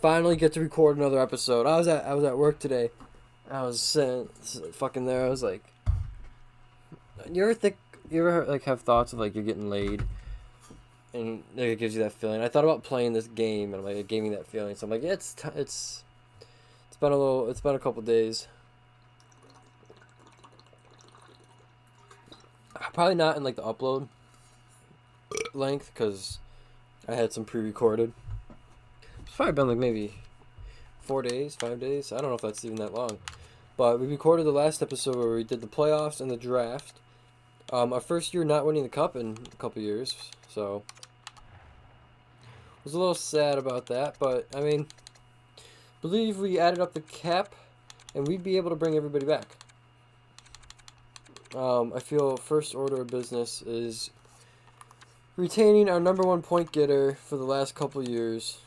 finally get to record another episode. I was at work today. I was sitting fucking there. I was like, you ever like have thoughts of like you're getting laid, and like, it gives you that feeling. I thought about playing this game, and like it gave me that feeling. So I'm like, yeah, it's been a couple days. Probably not in like the upload length because I had some pre-recorded. It's probably been like maybe 4 days, 5 days. I don't know if that's even that long. But we recorded the last episode where we did the playoffs and the draft. Our first year not winning the cup in a couple years, so was a little sad about that. But I mean, believe we added up the cap, and we'd be able to bring everybody back. I feel first order of business is retaining our number one point getter for the last couple years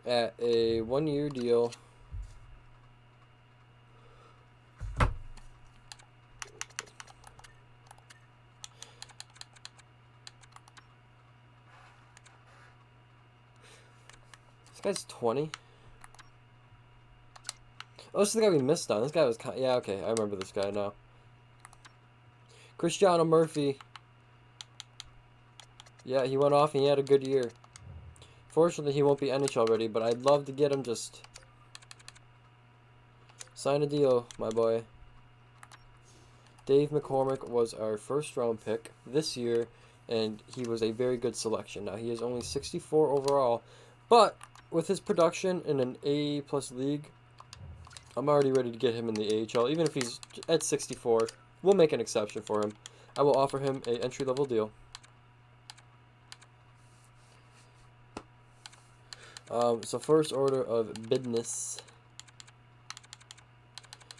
at a 1-year deal. This guy's 20. Oh, this is the guy we missed on. This guy was yeah, okay, I remember this guy now. Cristiano Murphy. Yeah, he went off and he had a good year. Fortunately, he won't be NHL ready, but I'd love to get him just sign a deal, my boy. Dave McCormick was our first round pick this year, and he was a very good selection. Now, he is only 64 overall, but with his production in an A+ league, I'm already ready to get him in the AHL. Even if he's at 64, we'll make an exception for him. I will offer him an entry-level deal. So first order of business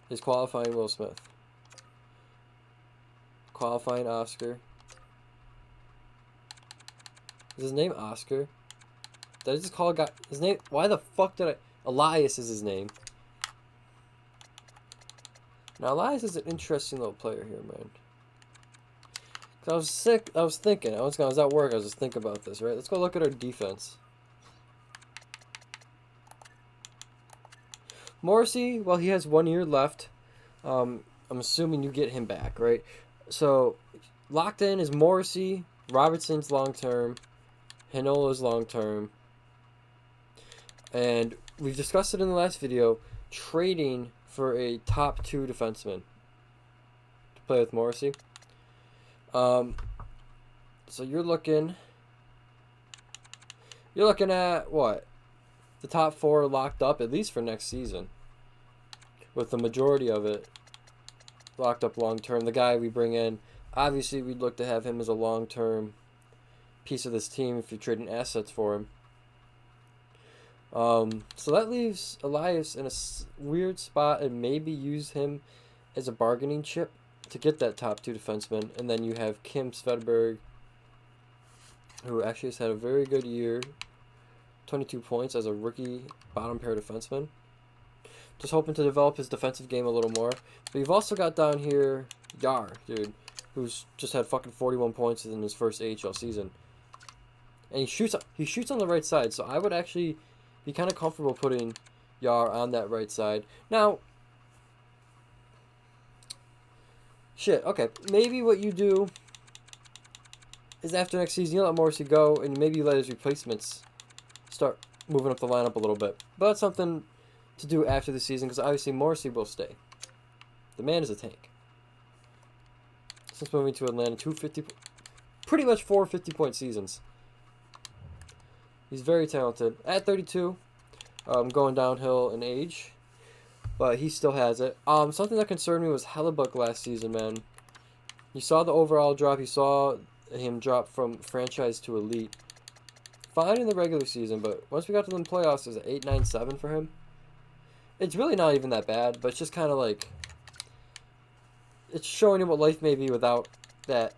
is qualifying Will Smith. Qualifying Oscar. Is his name Oscar? Did I just call a guy his name? Why the fuck did I? Elias is his name. Now Elias is an interesting little player here, man. Cause I was sick. I was thinking. I was at work. I was just thinking about this. Right. Let's go look at our defense. Morrissey, well, he has 1 year left. I'm assuming you get him back, right? So, locked in is Morrissey, Robertson's long-term, Hanola's long-term. And we've discussed it in the last video, trading for a top 2 defenseman to play with Morrissey. So you're looking at what? The top 4 locked up, at least for next season, with the majority of it locked up long-term. The guy we bring in, obviously we'd look to have him as a long-term piece of this team if you're trading assets for him. So that leaves Elias in a weird spot, and maybe use him as a bargaining chip to get that top 2 defenseman. And then you have Kim Svedberg, who actually has had a very good year. 22 points as a rookie bottom pair defenseman. Just hoping to develop his defensive game a little more. But you've also got down here Yar, dude, who's just had fucking 41 points in his first AHL season. And he shoots on the right side, so I would actually be kind of comfortable putting Yar on that right side. Now, shit, okay, maybe what you do is after next season you let Morrissey go, and maybe you let his replacements start moving up the lineup a little bit. But that's something to do after the season, because obviously Morrissey will stay. The man is a tank. Since moving to Atlanta, pretty much 4 50-point seasons. He's very talented. At 32, going downhill in age, but he still has it. Something that concerned me was Hellebuck last season, man. You saw the overall drop. You saw him drop from franchise to elite. Fine in the regular season, but once we got to the playoffs, it was 8.97 for him. It's really not even that bad, but it's just kind of like, it's showing you what life may be without that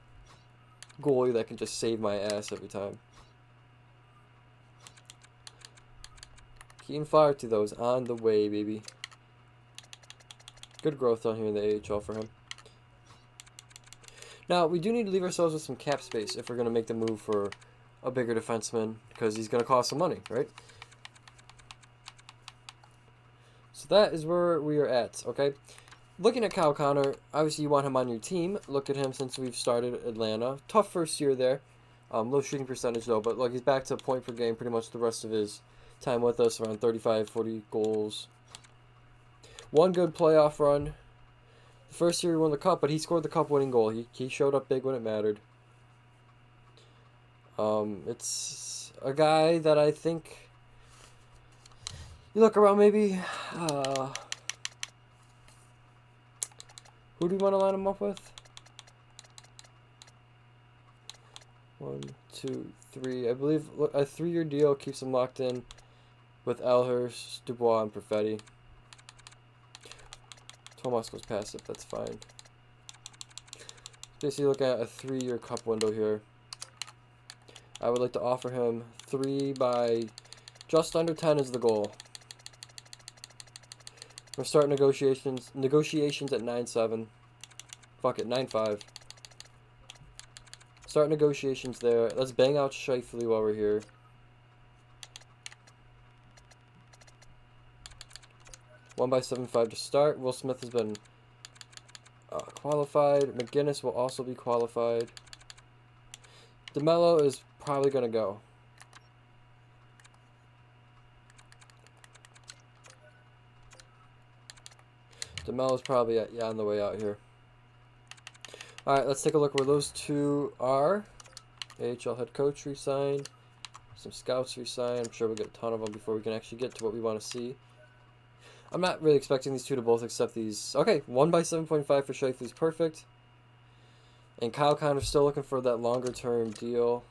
goalie that can just save my ass every time. Keaton Flaherty, though, is on the way, baby. Good growth down here in the AHL for him. Now, we do need to leave ourselves with some cap space if we're going to make the move for a bigger defenseman, because he's going to cost some money, right? So that is where we are at, okay? Looking at Kyle Connor, obviously you want him on your team. Look at him since we've started Atlanta. Tough first year there. Low shooting percentage though, but look, he's back to point per game pretty much the rest of his time with us, around 35, 40 goals. One good playoff run. The first year he won the cup, but he scored the cup winning goal. He showed up big when it mattered. It's a guy that I think you look around maybe. Who do you want to line him up with? 1, 2, 3. I believe a 3-year deal keeps him locked in with Elhurst, Dubois, and Perfetti. Tomas goes passive, that's fine. Basically, look at a 3-year cup window here. I would like to offer him 3 by just under 10 is the goal. We're starting negotiations at 9.7. Fuck it, 9.5. Start negotiations there. Let's bang out Shifley while we're here. One by 7.5 to start. Will Smith has been qualified. McGinnis will also be qualified. DeMello is probably going to go. DeMello's probably on the way out here. Alright, let's take a look where those two are. AHL head coach re-signed. Some scouts re-signed. I'm sure we'll get a ton of them before we can actually get to what we want to see. I'm not really expecting these two to both accept these. Okay, 1 by 7.5 for Shifley's perfect. And Kyle Connor's still looking for that longer term deal.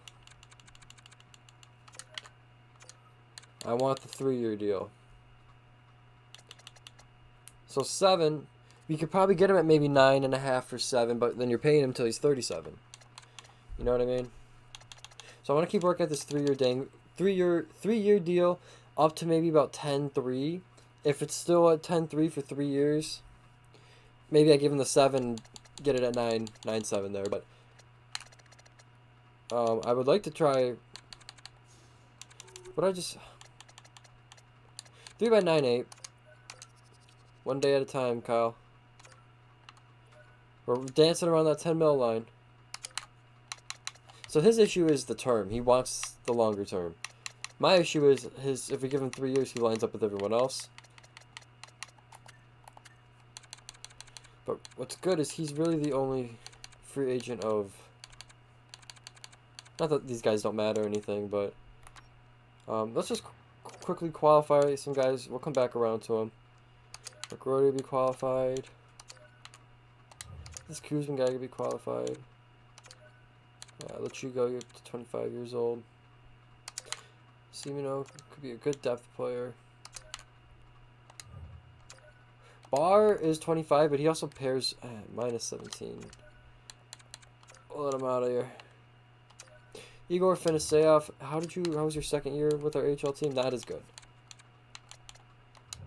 I want the 3-year deal. So 7, we could probably get him at maybe 9.5 or 7, but then you're paying him until he's 37. You know what I mean? So I want to keep working at this 3-year deal up to maybe about 10.3. If it's still at 10.3 for 3 years, maybe I give him the 7, get it at 9.7 there. But I would like to try. But I just 3 by 9.8. 1 day at a time, Kyle. We're dancing around that 10 mil line. So his issue is the term. He wants the longer term. My issue is if we give him 3 years, he lines up with everyone else. But what's good is he's really the only free agent of... Not that these guys don't matter or anything, but... let's just quickly qualify some guys. We'll come back around to them. McGrody will be qualified. This Kuzman guy could be qualified. Lachigo, you're 25 years old. Simino could be a good depth player. Barr is 25, but he also pairs minus 17. We'll let him out of here. Igor Finiseyev, how was your second year with our HL team? Not as good.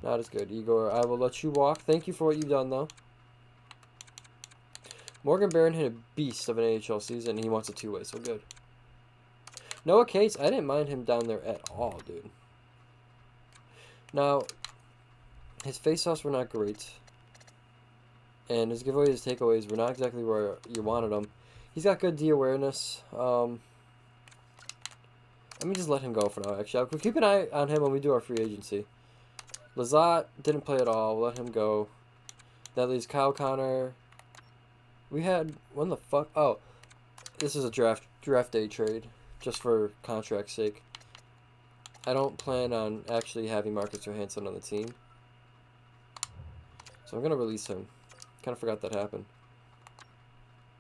Not as good, Igor. I will let you walk. Thank you for what you've done, though. Morgan Barron hit a beast of an AHL season, and he wants a 2-way, so good. Noah Cates, I didn't mind him down there at all, dude. Now, his face-offs were not great. And his giveaways, his takeaways were not exactly where you wanted them. He's got good D awareness. Let me just let him go for now, actually. I'll keep an eye on him when we do our free agency. Lazat didn't play at all. We'll let him go. That leaves Kyle Connor. We had... When the fuck... Oh. This is a draft day trade. Just for contract's sake. I don't plan on actually having Marcus Johansson on the team. So I'm going to release him. Kind of forgot that happened.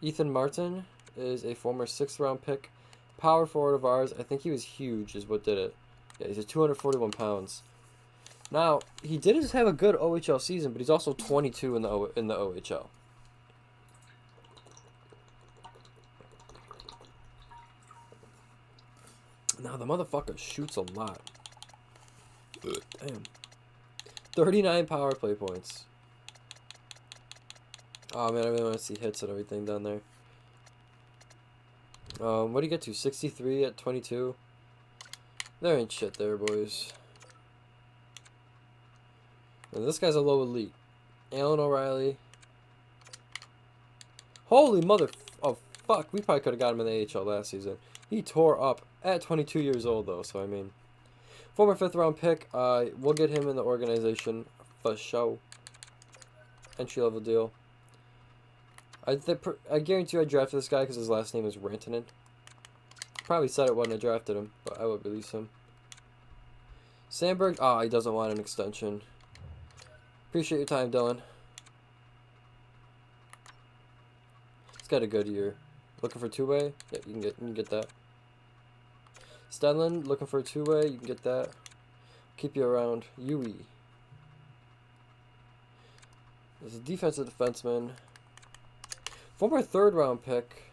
Ethan Martin is a former 6th round pick. Power forward of ours. I think he was huge is what did it. Yeah, he's at 241 pounds. Now, he did just have a good OHL season, but he's also 22 in the OHL. Now, the motherfucker shoots a lot. Damn. 39 power play points. Oh, man, I really want to see hits and everything down there. What do you get to? 63 at 22? There ain't shit there, boys. And this guy's a low elite. Alan O'Reilly. Holy mother of fuck. We probably could have got him in the AHL last season. He tore up at 22 years old, though. So, I mean, former 5th round pick. We'll get him in the organization for show. Entry level deal. I guarantee you I drafted this guy because his last name is Rantanen. Probably said it when I drafted him, but I would release him. Sandberg. Ah, he doesn't want an extension. Appreciate your time, Dylan. He's got a good year. Looking for two-way? Yeah, you can get that. Stenlund, looking for a two-way? You can get that. Keep you around. Yui. There's a defensive defenseman. Former 3rd round pick.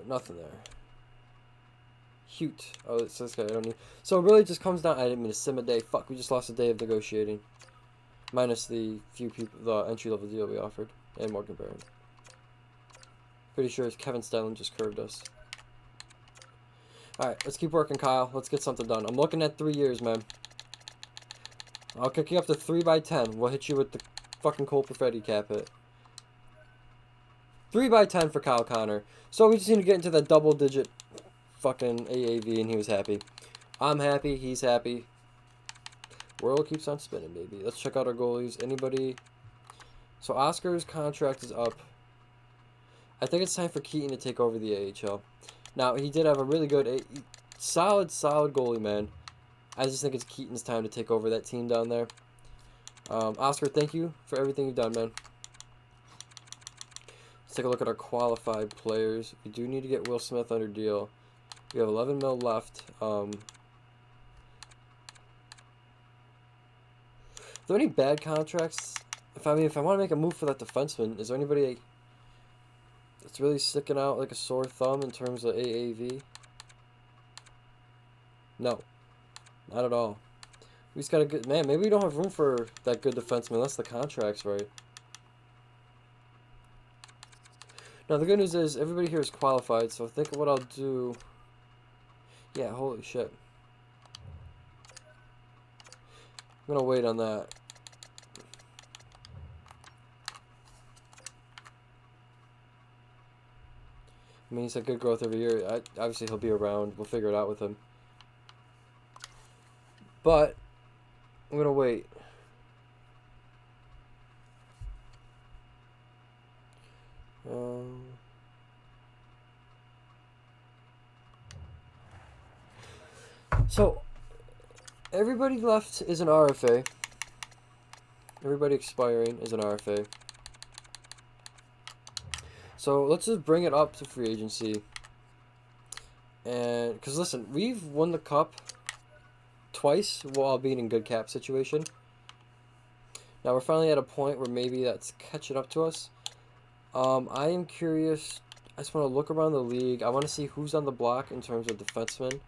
Nothing there. Hute. Oh, it's this guy. I don't need. So it really just comes down. I didn't mean to sim a day. Fuck, we just lost a day of negotiating. Minus the few people, the entry level deal we offered, and Morgan Barron. Pretty sure Kevin Stenlund just curved us. All right, let's keep working, Kyle. Let's get something done. I'm looking at 3 years, man. I'll kick you up to 3x10. We'll hit you with the fucking Cole Perfetti cap hit. 3x10 for Kyle Connor. So we just need to get into the double-digit fucking AAV, and he was happy. I'm happy. He's happy. World keeps on spinning, baby. Let's check out our goalies. Anybody? So Oscar's contract is up. I think it's time for Keaton to take over the AHL. Now, he did have a really good, solid goalie, man. I just think it's Keaton's time to take over that team down there. Oscar, thank you for everything you've done, man. Let's take a look at our qualified players. We do need to get Will Smith under deal. We have 11 mil left. Are there any bad contracts? If I want to make a move for that defenseman, is there anybody that's really sticking out like a sore thumb in terms of AAV? No, not at all. We just got a good man. Maybe we don't have room for that good defenseman unless the contract's right. Now the good news is everybody here is qualified, so I think what I'll do. Yeah, holy shit. I'm gonna wait on that. I mean, he's had good growth every year. Obviously, he'll be around. We'll figure it out with him. But I'm gonna wait. So everybody left is an RFA. Everybody expiring is an RFA. So let's just bring it up to free agency. And because listen, we've won the cup twice while being in good cap situation. Now we're finally at a point where maybe that's catching up to us. I am curious. I just want to look around the league. I want to see who's on the block in terms of defensemen.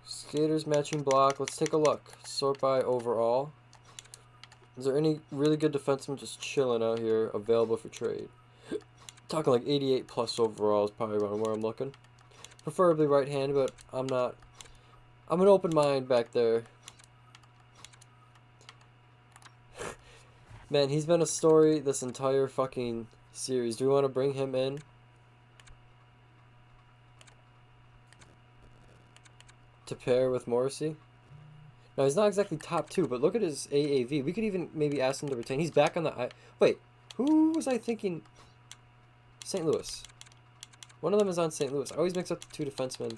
Skaters matching block. Let's take a look. Sort by overall. Is there any really good defensemen just chilling out here available for trade? Talking like 88 plus overall is probably around where I'm looking. Preferably right hand, but I'm not. I'm an open mind back there. Man, he's been a story this entire fucking series. Do we want to bring him in? To pair with Morrissey? Now, he's not exactly top 2, but look at his AAV. We could even maybe ask him to retain. He's back on the... Wait, who was I thinking? St. Louis. One of them is on St. Louis. I always mix up the two defensemen.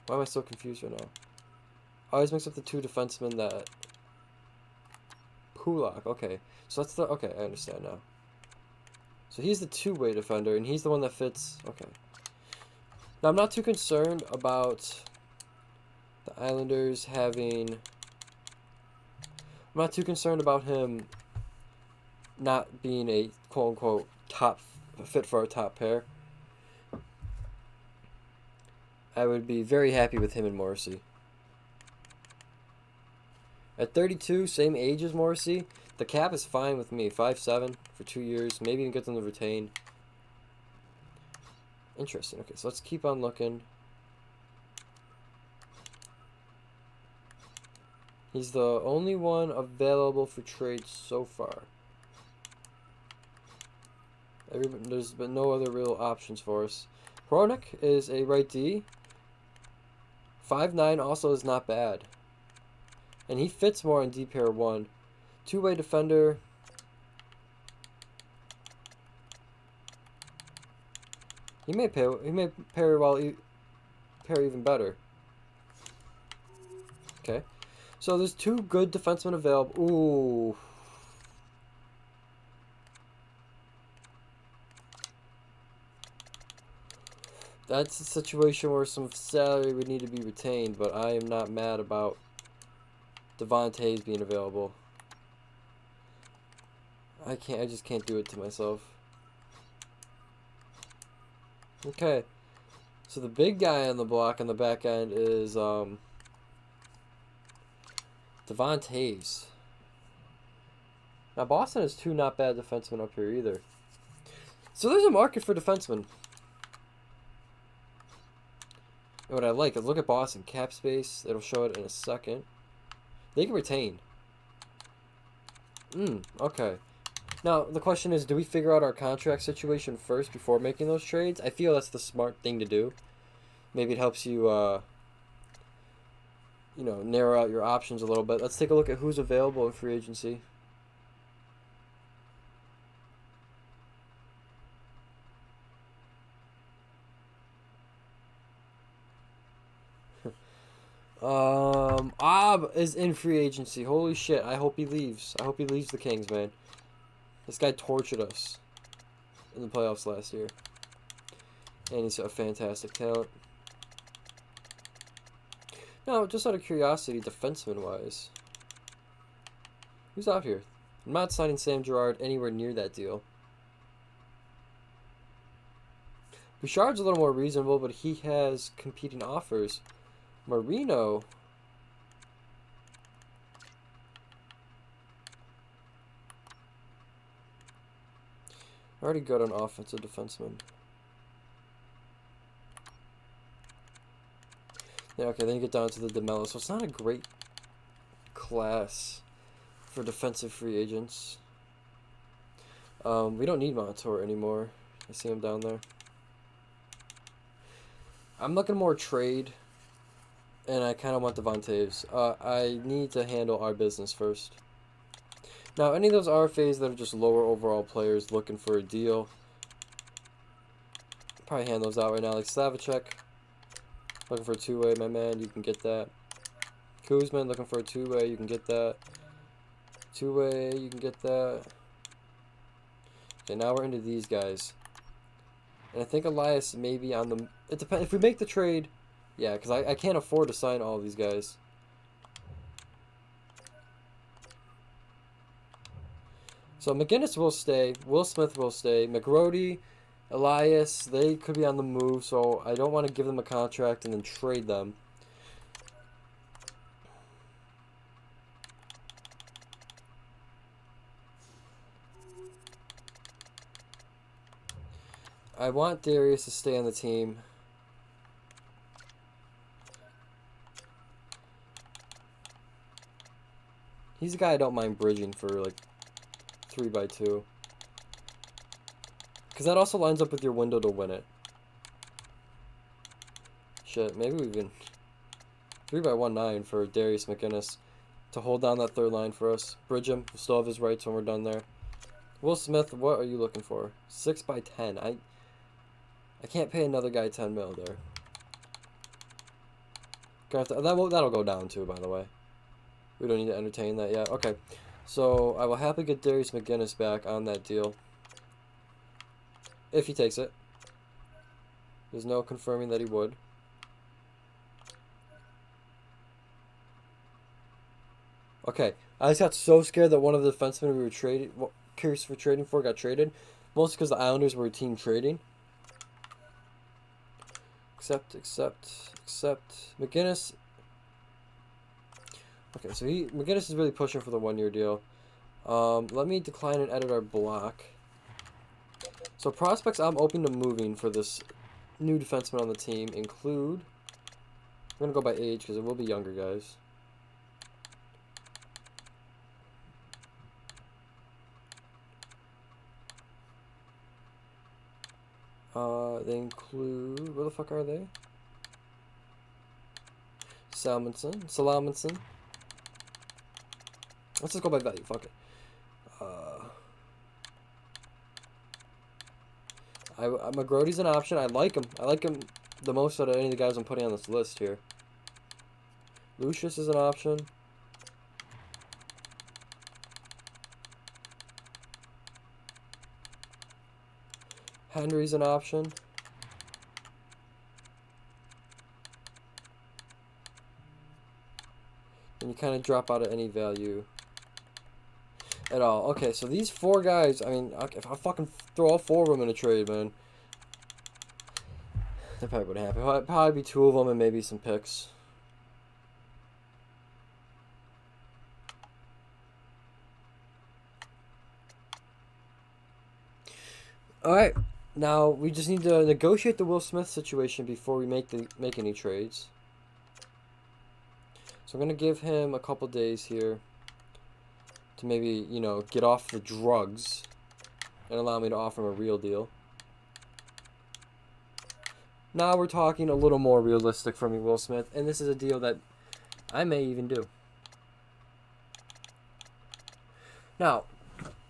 Why am I so confused right now? I always mix up the two defensemen that... Kulak, okay. So that's the... Okay, I understand now. So he's the two-way defender, and he's the one that fits... Okay. Now, I'm not too concerned about the Islanders having... I'm not too concerned about him not being a quote-unquote top fit for our top pair. I would be very happy with him and Morrissey. At 32, same age as Morrissey, The cap is fine with me. 5.7 for 2 years. Maybe even get them to retain. Interesting. Okay, so let's keep on looking. He's the only one available for trade so far. There's been no other real options for us. Crunk is a right D. 5'9" also is not bad. And he fits more in D pair 1. Two-way defender. He may pair even better. Okay. So there's 2 good defensemen available. Ooh. That's a situation where some salary would need to be retained, but I am not mad about Devontae's being available. I just can't do it to myself. Okay. So the big guy on the block on the back end is Devontae's. Now Boston has 2 not bad defensemen up here either. So there's a market for defensemen. And what I like is look at Boston cap space. It'll show it in a second. They can retain. Okay. Now the question is, do we figure out our contract situation first before making those trades? I feel that's the smart thing to do. Maybe it helps you, you know, narrow out your options a little bit. Let's take a look at who's available in free agency. Ab is in free agency. Holy shit, I hope he leaves. I hope he leaves the Kings, man. This guy tortured us in the playoffs last year. And he's a fantastic talent. Now, just out of curiosity, defenseman-wise, who's out here? I'm not signing Sam Girard anywhere near that deal. Bouchard's a little more reasonable, but he has competing offers. Marino. Already got an offensive defenseman. Yeah, okay, then you get down to the DeMello. So it's not a great class for defensive free agents. We don't need Montour anymore. I see him down there. I'm looking more trade. And I kind of want Devontae's. I need to handle our business first. Now, any of those RFAs that are just lower overall players looking for a deal, probably hand those out right now. Like Slavacek, looking for a 2-way, my man, you can get that. Kuzman, looking for a 2-way, you can get that. 2-way, you can get that. Okay, now we're into these guys. And I think Elias may be on the... It depends. If we make the trade... Yeah, because I can't afford to sign all these guys. So McGinnis will stay. Will Smith will stay. McGrody, Elias, they could be on the move, so I don't want to give them a contract and then trade them. I want Darius to stay on the team. He's a guy I don't mind bridging for like 3x2. Because that also lines up with your window to win it. Shit, maybe we can 3x19 for Darius McGinnis to hold down that third line for us. Bridge him. We'll still have his rights when we're done there. Will Smith, what are you looking for? 6x10. I can't pay another guy 10 mil there. That'll go down too, by the way. We don't need to entertain that yet. Okay, so I will happily get Darius McGinnis back on that deal. If he takes it. There's no confirming that he would. Okay, I just got so scared that one of the defensemen we were curious for trading for got traded. Mostly because the Islanders were team trading. Accept. McGinnis. Okay, so McGinnis is really pushing for the 1-year deal. Let me decline and edit our block. So prospects I'm open to moving for this new defenseman on the team include... I'm going to go by age because it will be younger guys. They include... Where the fuck are they? Salamonson. Let's just go by value. Fuck it. McGrody's an option. I like him. I like him the most out of any of the guys I'm putting on this list here. Lucius is an option. Henry's an option. And you kind of drop out of any value at all. Okay, so these 4 guys, I mean, if I fucking throw all 4 of them in a trade, man, that probably would happen. It'd probably be 2 of them and maybe some picks. Alright, now we just need to negotiate the Will Smith situation before we make any trades. So I'm going to give him a couple days here to maybe, you know, get off the drugs and allow me to offer him a real deal. Now we're talking a little more realistic for me, Will Smith, and this is a deal that I may even do. Now,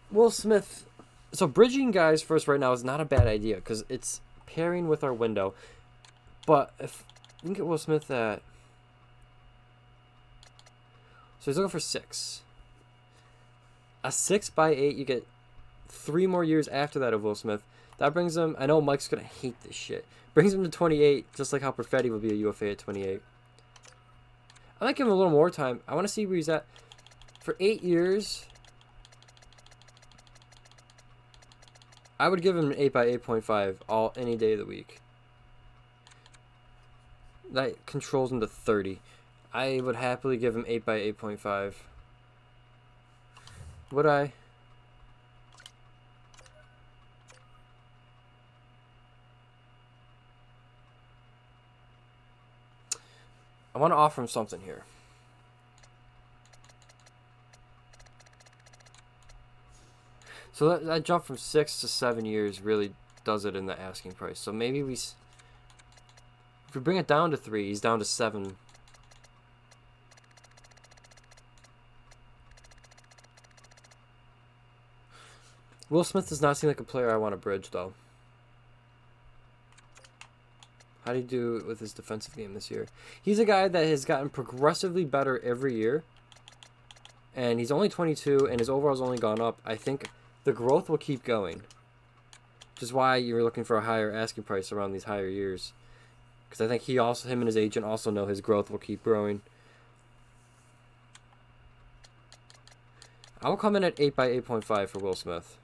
Will Smith... So bridging guys first right now is not a bad idea because it's pairing with our window. But if we can get Will Smith at... So he's looking for 6. A 6x8, you get 3 more years after that of Will Smith. That brings him... I know Mike's going to hate this shit. Brings him to 28, just like how Perfetti would be a UFA at 28. I like him a little more time. I want to see where he's at. For 8 years... I would give him an 8x8.5 any day of the week. That controls him to 30. I would happily give him 8x8.5. Would I? I want to offer him something here. So that jump from 6 to 7 years really does it in the asking price. So maybe if we bring it down to 3, he's down to 7. Will Smith does not seem like a player I want to bridge, though. How do you do with his defensive game this year? He's a guy that has gotten progressively better every year. And he's only 22, and his overall's only gone up. I think the growth will keep going. Which is why you're looking for a higher asking price around these higher years. Because I think him and his agent also know his growth will keep growing. I will come in at 8x8.5 for Will Smith.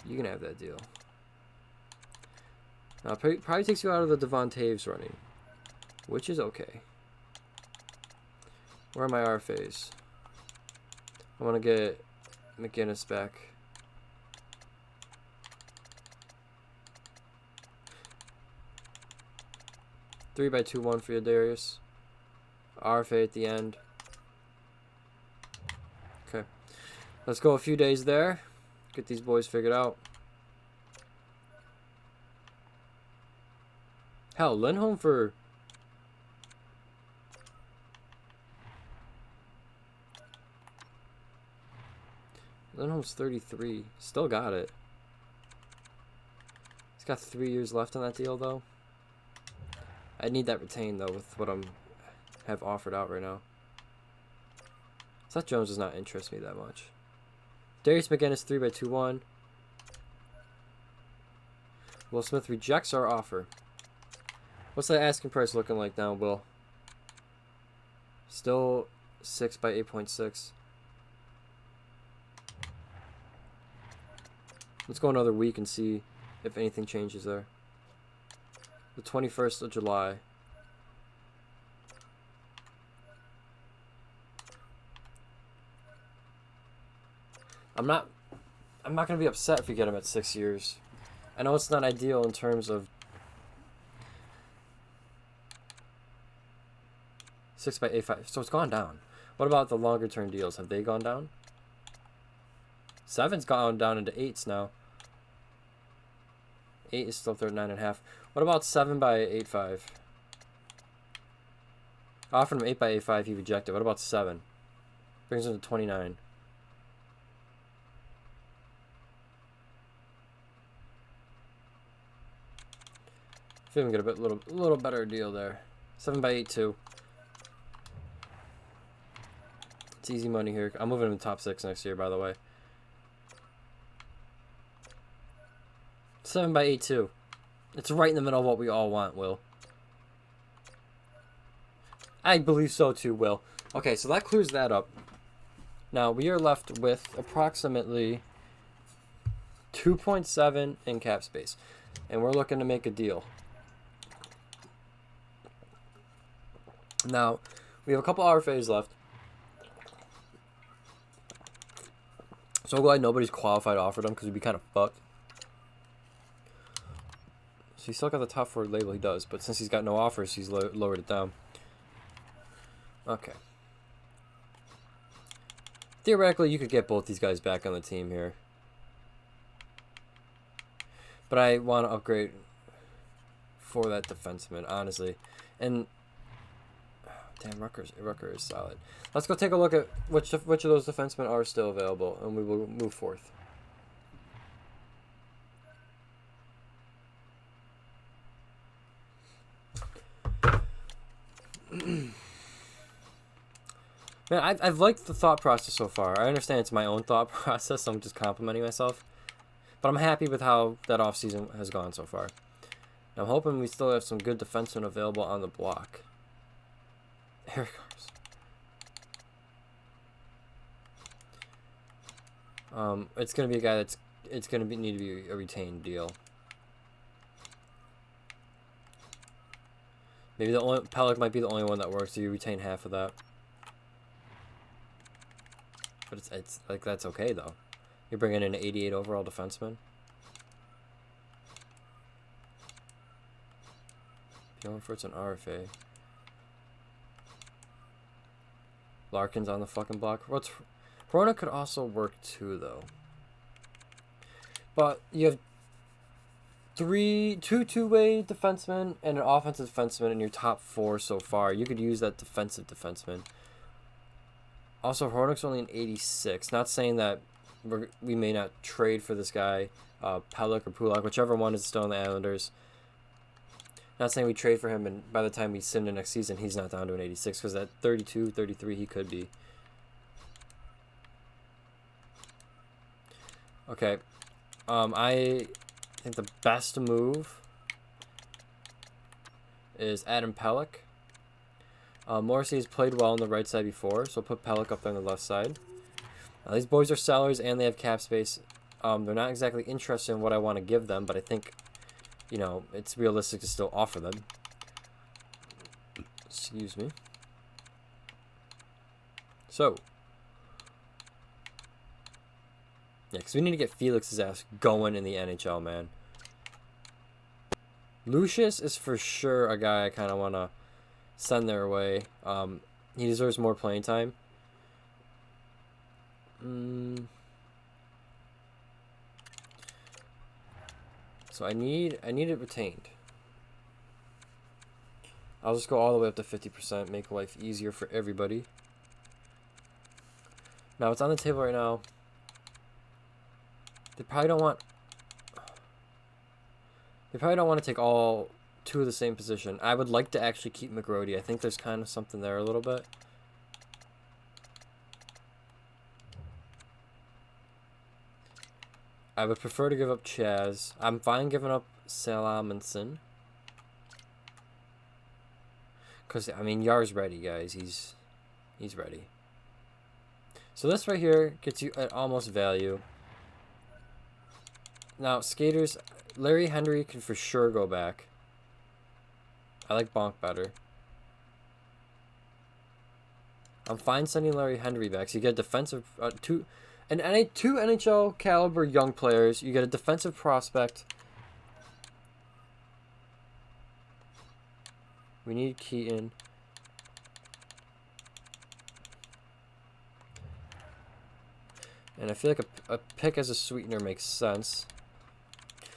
You can have that deal. Now, it probably takes you out of the Devon Taves running. Which is okay. Where are my RFAs? I want to get McGinnis back. Three by 2-1 for you, Darius. RFA at the end. Okay. Let's go a few days there. Get these boys figured out. Hell, Lindholm for... Lindholm's 33. Still got it. He's got 3 years left on that deal, though. I need that retained, though, with what have offered out right now. Seth Jones does not interest me that much. Darius McGinnis, 3 by 2-1. Will Smith rejects our offer. What's the asking price looking like now, Will? Still 6 by 8.6. Let's go another week and see if anything changes there. The 21st of July. I'm not gonna be upset if we get him at 6 years. I know it's not ideal in terms of 6x85, so it's gone down. What about the longer term deals? Have they gone down? 7's gone down into 8s now. 8 is still 39.5. What about 7x85? I offered him 8x85, he rejected. What about 7? Brings him to 29. If we can get a little better deal there. 7x82. It's easy money here. I'm moving him to top 6 next year, by the way. 7x82. It's right in the middle of what we all want, Will. I believe so too, Will. Okay, so that clears that up. Now, we are left with approximately 2.7 in cap space. And we're looking to make a deal. Now, we have a couple RFAs left. So glad nobody's qualified to offer them because we'd be kind of fucked. So he's still got the top 4 label, he does. But since he's got no offers, he's lowered it down. Okay. Theoretically, you could get both these guys back on the team here. But I want to upgrade for that defenseman, honestly. And damn, Rucker is solid. Let's go take a look at which of those defensemen are still available, and we will move forth. Man, I've liked the thought process so far. I understand it's my own thought process, so I'm just complimenting myself. But I'm happy with how that offseason has gone so far. Now, I'm hoping we still have some good defensemen available on the block. Here it comes. It's going to be a guy it's going to need to be a retained deal. Maybe Pellick might be the only one that works, so you retain half of that. But it's like, that's okay, though. You're bringing in an 88 overall defenseman. Bjornfort's an RFA. Larkin's on the fucking block. Corona could also work too, though. But you have two two-way defensemen and an offensive defenseman in your top 4 so far. You could use that defensive defenseman. Also, Hronek's only an 86. Not saying that we may not trade for this guy, Pellick or Pulak, whichever one is still on the Islanders. Not saying we trade for him, and by the time we sim to next season, he's not down to an 86, because at 32, 33, he could be. Okay. I think the best move is Adam Pellick. Morrissey has played well on the right side before, so put Pellick up there on the left side. These boys are sellers and they have cap space. They're not exactly interested in what I want to give them, but I think, you know, it's realistic to still offer them. Excuse me. So. Yeah, because we need to get Felix's ass going in the NHL, man. Lucius is for sure a guy I kind of want to send their way. He deserves more playing time. So I need it retained. I'll just go all the way up to 50%, make life easier for everybody. Now what's on the table right now? They probably don't want to take all 2 of the same position. I would like to actually keep McGrody. I think there's kind of something there a little bit. I would prefer to give up Chaz. I'm fine giving up Salamonson. Because, I mean, Yar's ready, guys. He's ready. So this right here gets you at almost value. Now, skaters, Larry Henry can for sure go back. I like Bonk better. I'm fine sending Larry Henry back. So you get defensive, And two NHL caliber young players. You get a defensive prospect. We need Keaton. And I feel like a pick as a sweetener makes sense.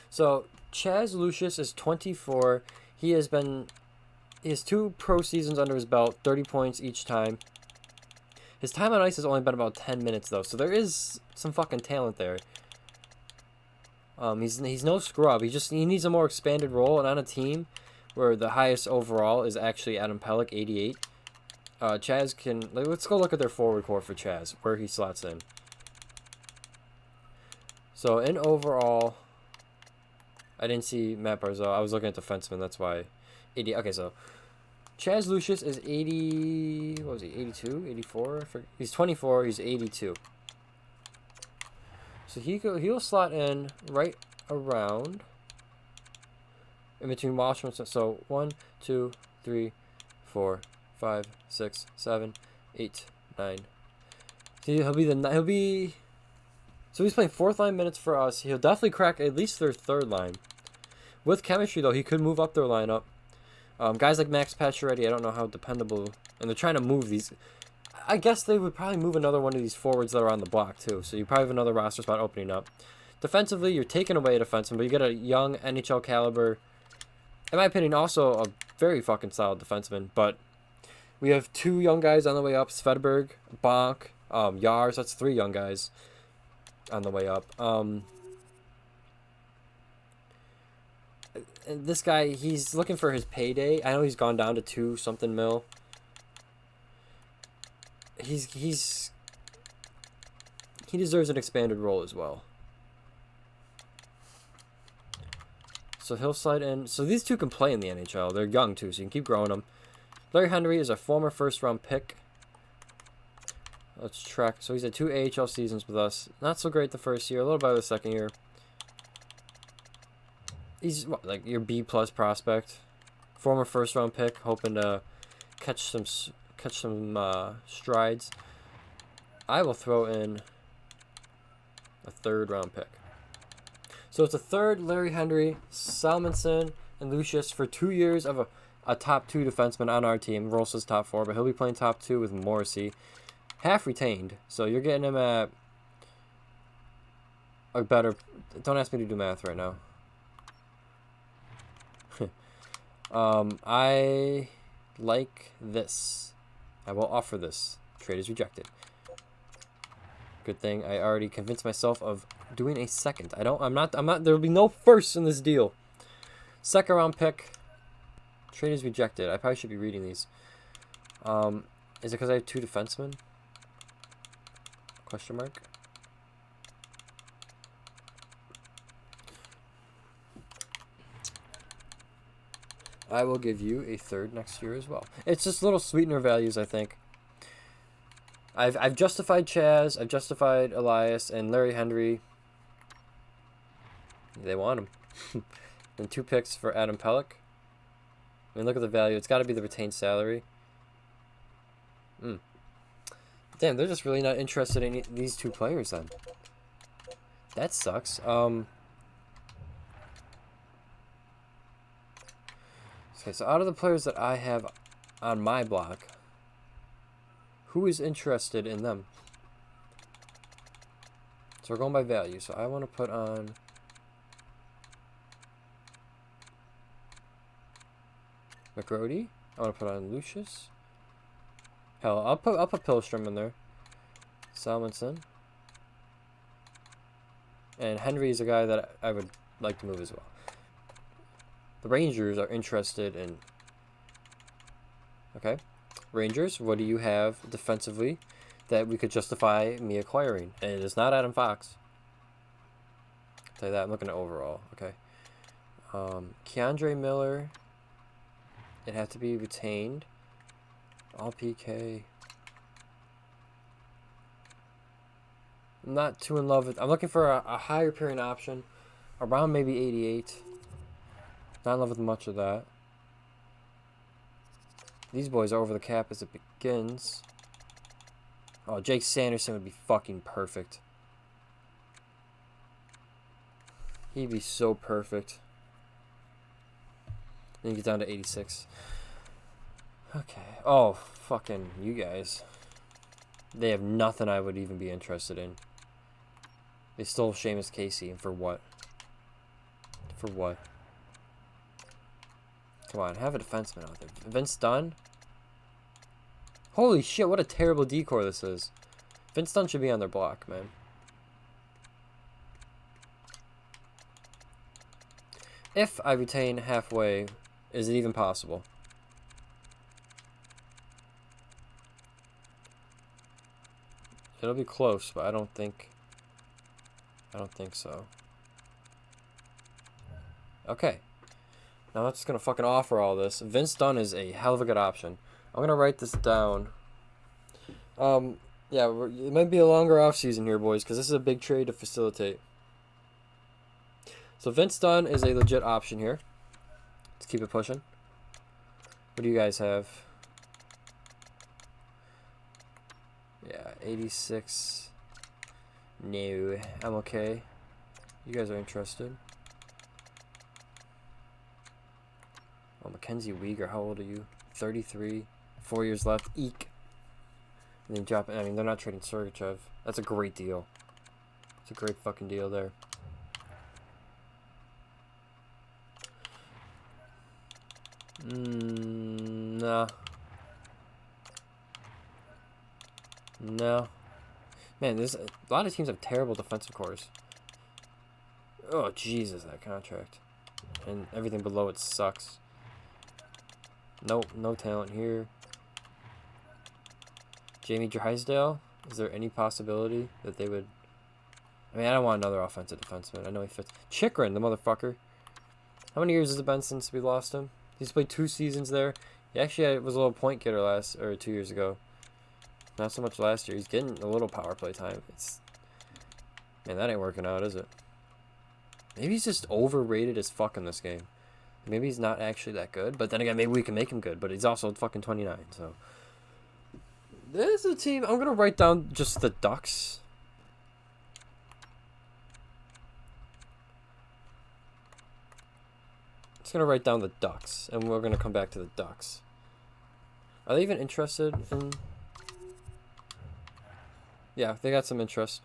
So Chaz Lucius is 24. He has 2 pro seasons under his belt, 30 points each time. His time on ice has only been about 10 minutes though, so there is some fucking talent there. He's no scrub. He needs a more expanded role, and on a team where the highest overall is actually Adam Pelech, 88. Chaz can... let's go look at their forward core for Chaz, where he slots in. So, in overall... I didn't see Matt Barzal. I was looking at defenseman, that's why... 80... Okay, so... Chaz Lucius is 80... What was he? 82? 84? He's 24. He's 82. So, he'll slot in right around... in between Washington. So 1, 2, 3, 4, 5, 6, 7, 8, 9. So so he's playing 4th line minutes for us. He'll definitely crack at least their 3rd line. With chemistry though, he could move up their lineup. Guys like Max Pacioretty, I don't know how dependable, and they're trying to move these. I guess they would probably move another one of these forwards that are on the block too. So you probably have another roster spot opening up. Defensively, you're taking away a defenseman, but you get a young NHL caliber. In my opinion, also a very fucking solid defenseman. But we have 2 young guys on the way up. Svedberg, Bonk, Yars. That's 3 young guys on the way up. And this guy, he's looking for his payday. I know he's gone down to 2-something mil. He deserves an expanded role as well. So he'll slide in. So these 2 can play in the NHL. They're young too, so you can keep growing them. Larry Henry is a former 1st-round pick. Let's track. So he's had 2 AHL seasons with us. Not so great the first year. A little better the second year. He's what, like your B+ prospect. Former 1st-round pick, hoping to catch some strides. I will throw in a 3rd-round pick. So it's a 3rd, Larry Henry, Salmonson, and Lucius for 2 years of a top 2 defenseman on our team. Rosa's top 4, but he'll be playing top 2 with Morrissey. Half retained. So you're getting him at a better... Don't ask me to do math right now. I like this. I will offer this. Trade is rejected. Good thing I already convinced myself of doing a 2nd. I'm not, there will be no firsts in this deal. 2nd-round pick. Trade is rejected. I probably should be reading these. Is it because I have 2 defensemen? Question mark. I will give you a 3rd next year as well. It's just little sweetener values, I think. I've justified Chaz, I've justified Elias, and Larry Henry. They want him. And 2 picks for Adam Pelech. I mean, look at the value. It's got to be the retained salary. Damn, they're just really not interested in these 2 players then. That sucks. Okay, so out of the players that I have on my block, who is interested in them? So we're going by value. So I want to put on McGrody. I want to put on Lucius. Hell, I'll put Pillstrom in there. Salmonson. And Henry is a guy that I would like to move as well. The Rangers are interested in... Okay. Rangers, what do you have defensively that we could justify me acquiring? And it is not Adam Fox. I'll tell you that. I'm looking at overall. Okay. Keandre Miller. It had to be retained. All PK. I'm not too in love with... I'm looking for a higher pairing option. Around maybe 88. Not in love with much of that. These boys are over the cap as it begins. Oh, Jake Sanderson would be fucking perfect. He'd be so perfect. Then you get down to 86. Okay. Oh, fucking you guys. They have nothing I would even be interested in. They stole Seamus Casey. For what? For what? Come on, have a defenseman out there. Vince Dunn? Holy shit, what a terrible decor this is. Vince Dunn should be on their block, man. If I retain halfway, is it even possible? It'll be close, but I don't think so. Okay. Now I'm just gonna fucking offer all this. Vince Dunn is a hell of a good option. I'm gonna write this down. Yeah, it might be a longer offseason here, boys, because this is a big trade to facilitate. So Vince Dunn is a legit option here. Let's keep it pushing. What do you guys have? Yeah, 86. No, I'm okay. You guys are interested. Oh, Mackenzie Weegar, how old are you? 33. 4 years left. Eek. And then drop it. I mean, they're not trading Sergachev. That's a great deal. It's a great fucking deal there. No. No. Man, there's a lot of teams have terrible defensive cores. Oh, Jesus, that contract. And everything below it sucks. Nope, no talent here. Jamie Drysdale? Is there any possibility that they would... I mean, I don't want another offensive defenseman. I know he fits. Chikrin, the motherfucker. How many years has it been since we lost him? He's played 2 seasons there. He actually was a little point getter 2 years ago. Not so much last year. He's getting a little power play time. Man, that ain't working out, is it? Maybe he's just overrated as fuck in this game. Maybe he's not actually that good. But then again, maybe we can make him good. But he's also fucking 29, so... There's a team... I'm going to write down just the Ducks. Just going to write down the Ducks. And we're going to come back to the Ducks. Are they even interested in... Yeah, they got some interest.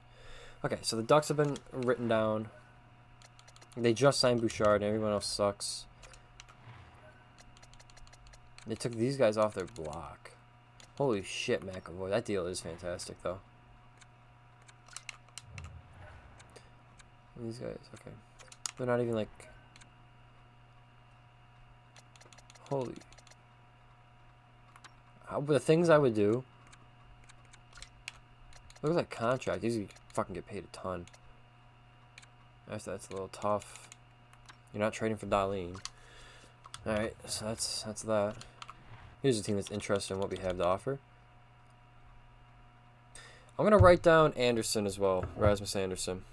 Okay, so the Ducks have been written down. They just signed Bouchard, and everyone else sucks. They took these guys off their block. Holy shit, McAvoy. That deal is fantastic, though. These guys, okay. They're not even like... Holy... the things I would do... Look at that contract. These fucking get paid a ton. That's a little tough. You're not trading for Darlene. Alright, so that's that. Here's a team that's interested in what we have to offer. I'm going to write down Anderson as well. Rasmus Anderson.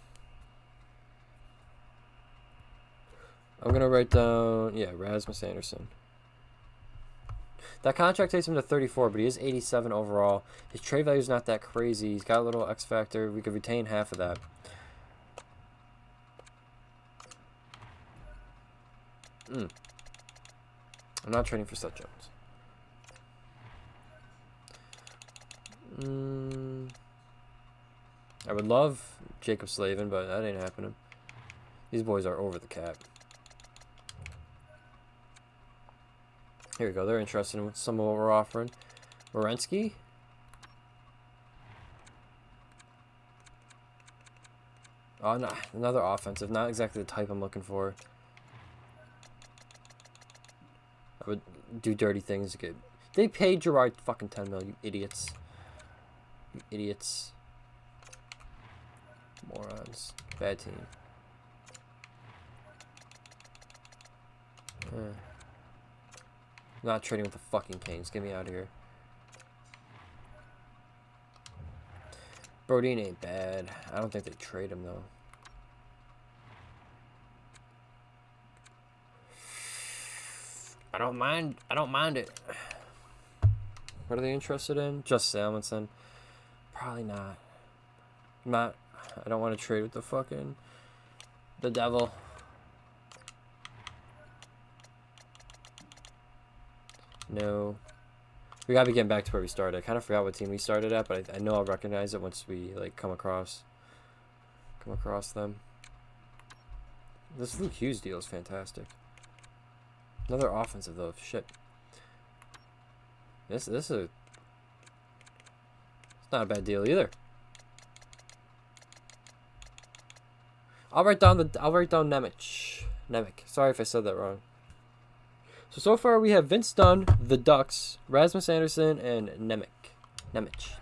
I'm going to write down... Yeah, Rasmus Anderson. That contract takes him to 34, but he is 87 overall. His trade value is not that crazy. He's got a little X factor. We could retain half of that. I'm not trading for Seth Jones. I would love Jacob Slavin, but that ain't happening. These boys are over the cap. Here we go. They're interested in some of what we're offering. Werenski? Oh, no. Another offensive. Not exactly the type I'm looking for. I would do dirty things to get... They paid Gerard fucking 10 mil, you idiots. You idiots. Morons. Bad team. Not trading with the fucking Kings. Get me out of here. Brodeen ain't bad. I don't think they trade him, though. I don't mind it. What are they interested in? Just Salmonson. Probably not. I don't want to trade with the devil. No. We gotta be getting back to where we started. I kind of forgot what team we started at, but I know I'll recognize it once we like come across them. This Luke Hughes deal is fantastic. Another offensive though. Shit. This is it's not a bad deal either. I'll write down Nemec. Sorry if I said that wrong. So far we have Vince Dunn, the Ducks, Rasmus Anderson, and Nemec.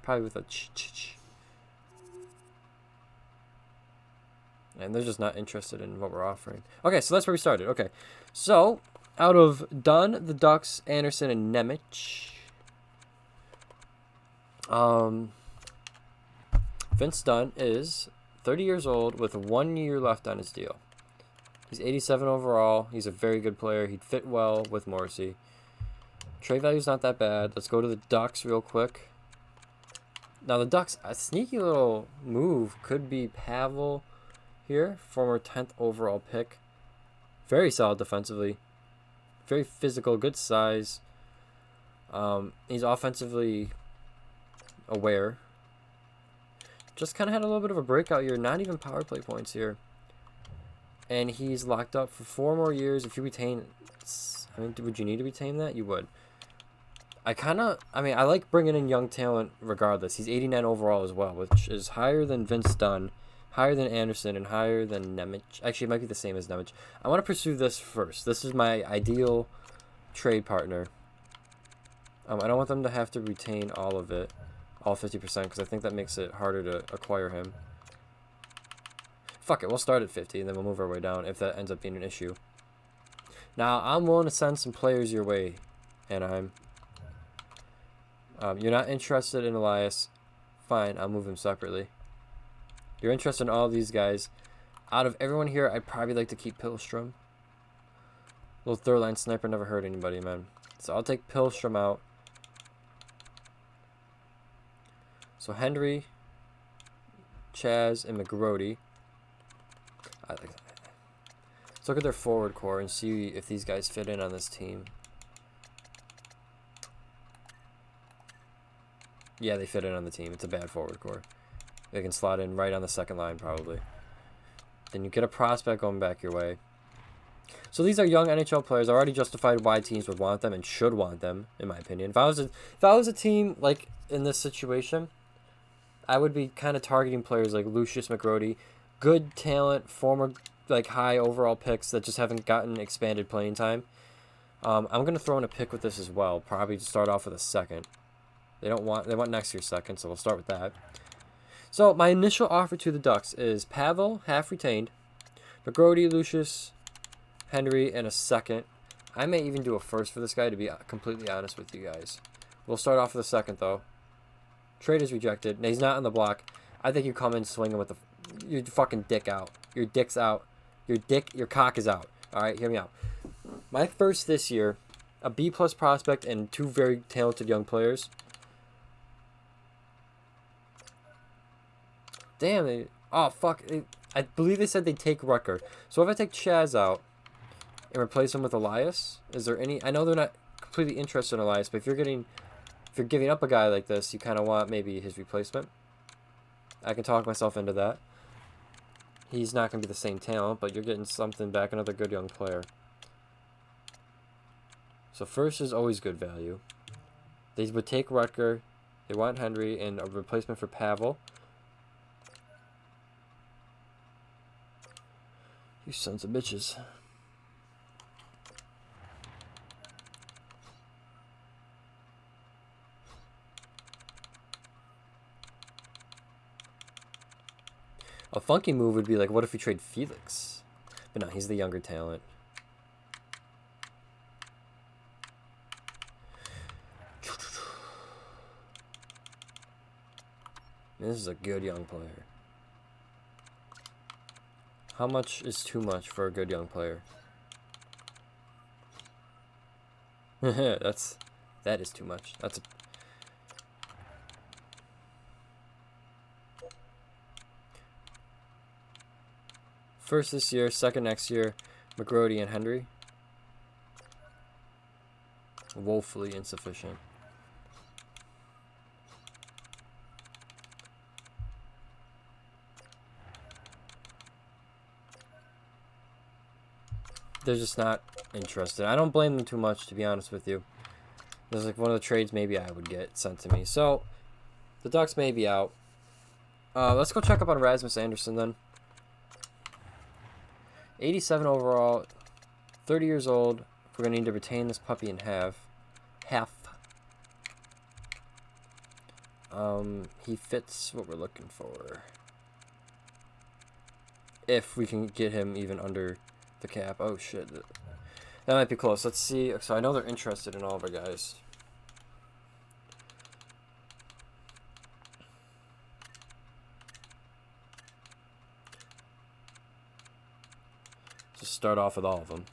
Probably with a ch. And they're just not interested in what we're offering. Okay, so that's where we started. Okay, so out of Dunn, the Ducks, Anderson, and Nemec, Vince Dunn is 30 years old with 1 year left on his deal. He's 87 overall. He's a very good player. He'd fit well with Morrissey. Trade value's not that bad. Let's go to the Ducks real quick. Now the Ducks, a sneaky little move could be Pavel here, former 10th overall pick. Very solid defensively. Very physical, good size. He's offensively aware. Just kind of had a little bit of a breakout year. Not even power play points here. And he's locked up for 4 more years. If you retain, I mean, would you need to retain that? You would. I like bringing in young talent regardless. He's 89 overall as well, which is higher than Vince Dunn, higher than Anderson, and higher than Nemec. Actually, it might be the same as Nemec. I want to pursue this first. This is my ideal trade partner. I don't want them to have to retain all of it, all 50%, because I think that makes it harder to acquire him. Fuck it, we'll start at 50, and then we'll move our way down if that ends up being an issue. Now, I'm willing to send some players your way, Anaheim. You're not interested in Elias. Fine, I'll move him separately. You're interested in all these guys. Out of everyone here, I'd probably like to keep Pillstrom. Little third-line sniper never hurt anybody, man. So I'll take Pillstrom out. So Henry, Chaz, and McGrody. Let's look at their forward core and see if these guys fit in on this team. Yeah, they fit in on the team. It's a bad forward core. They can slot in right on the second line, probably. Then you get a prospect going back your way. So these are young NHL players. I already justified why teams would want them and should want them, in my opinion. If I was a team like in this situation, I would be kind of targeting players like Lucius McGrody, good talent, former like high overall picks that just haven't gotten expanded playing time. I'm gonna throw in a pick with this as well, probably to start off with a second. They want next year's second, so we'll start with that. So my initial offer to the Ducks is Pavel, half retained, McGrody, Lucius, Henry, and a second. I may even do a first for this guy, to be completely honest with you guys. We'll start off with a second though. Trade is rejected. Now, he's not on the block. I think you come in swinging with your fucking dick out. Your dick's out. Your cock is out. All right, hear me out. My first this year, a B+ prospect and 2 very talented young players. Damn. Fuck. I believe they said they'd take Rucker. So if I take Chaz out and replace him with Elias, is there any? I know they're not completely interested in Elias, but if you're giving up a guy like this, you kind of want maybe his replacement. I can talk myself into that. He's not going to be the same talent, but you're getting something back, another good young player. So first is always good value. They would take Rutger. They want Henry and a replacement for Pavel. You sons of bitches. A funky move would be like, what if we trade Felix? But no, he's the younger talent. This is a good young player. How much is too much for a good young player? That is too much. That's a... First this year, second next year, McGrody and Henry. woefully insufficient. They're just not interested. I don't blame them too much, to be honest with you. There's like one of the trades maybe I would get sent to me. So, the Ducks may be out. Let's go check up on Rasmus Anderson then. 87 overall, 30 years old. We're going to need to retain this puppy in half. He fits what we're looking for. If we can get him even under the cap. Oh, shit. That might be close. Let's see. So I know they're interested in all of our guys. Just start off with all of them.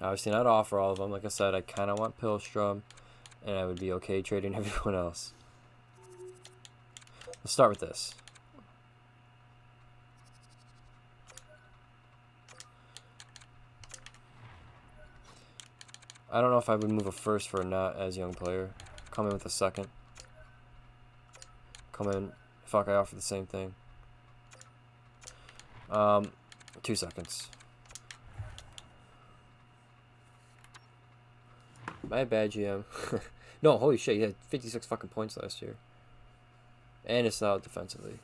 Obviously not offer all of them. Like I said, I kind of want Pillstrom, and I would be okay trading everyone else. Let's start with this. I don't know if I would move a first for a not as young player. Come in with a second. Come in. Fuck, I offer the same thing. 2 seconds. My bad, GM. No, holy shit, he had 56 fucking points last year. And it's solid defensively.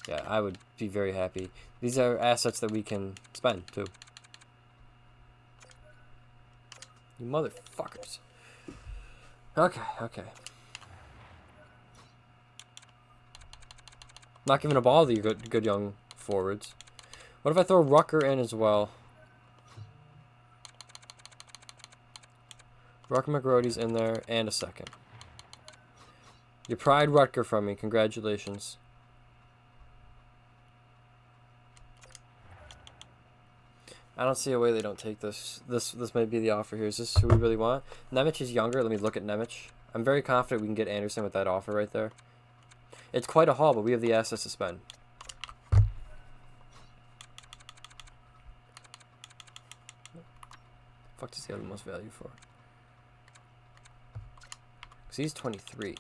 Yeah, I would be very happy. These are assets that we can spend, too. You motherfuckers. Okay. Not giving up all the good young forwards. What if I throw Rucker in as well? Rucker McGrody's in there, and a second. You pried Rutger from me. Congratulations. I don't see a way they don't take this. This might be the offer here. Is this who we really want? Nemec is younger. Let me look at Nemec. I'm very confident we can get Anderson with that offer right there. It's quite a haul, but we have the assets to spend. Fuck does he have the most value for? Because he's 23.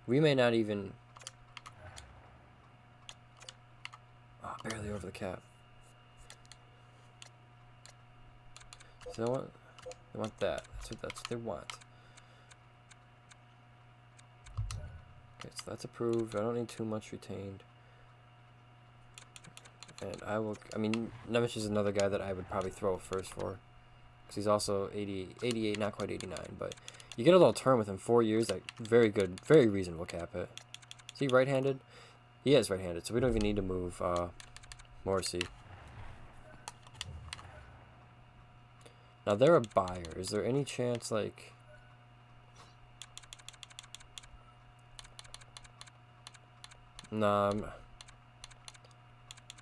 We may not even... Oh, barely over the cap. So they want that. That's what they want. Okay, so that's approved. I don't need too much retained. And I mean, Nemec is another guy that I would probably throw first for. Because he's also 88, not quite 89. But you get a little term with him, 4 years. Like, very good, very reasonable cap hit. Is he right-handed? He is right-handed, so we don't even need to move Morrissey. Now, they're a buyer. Is there any chance, like... Nah,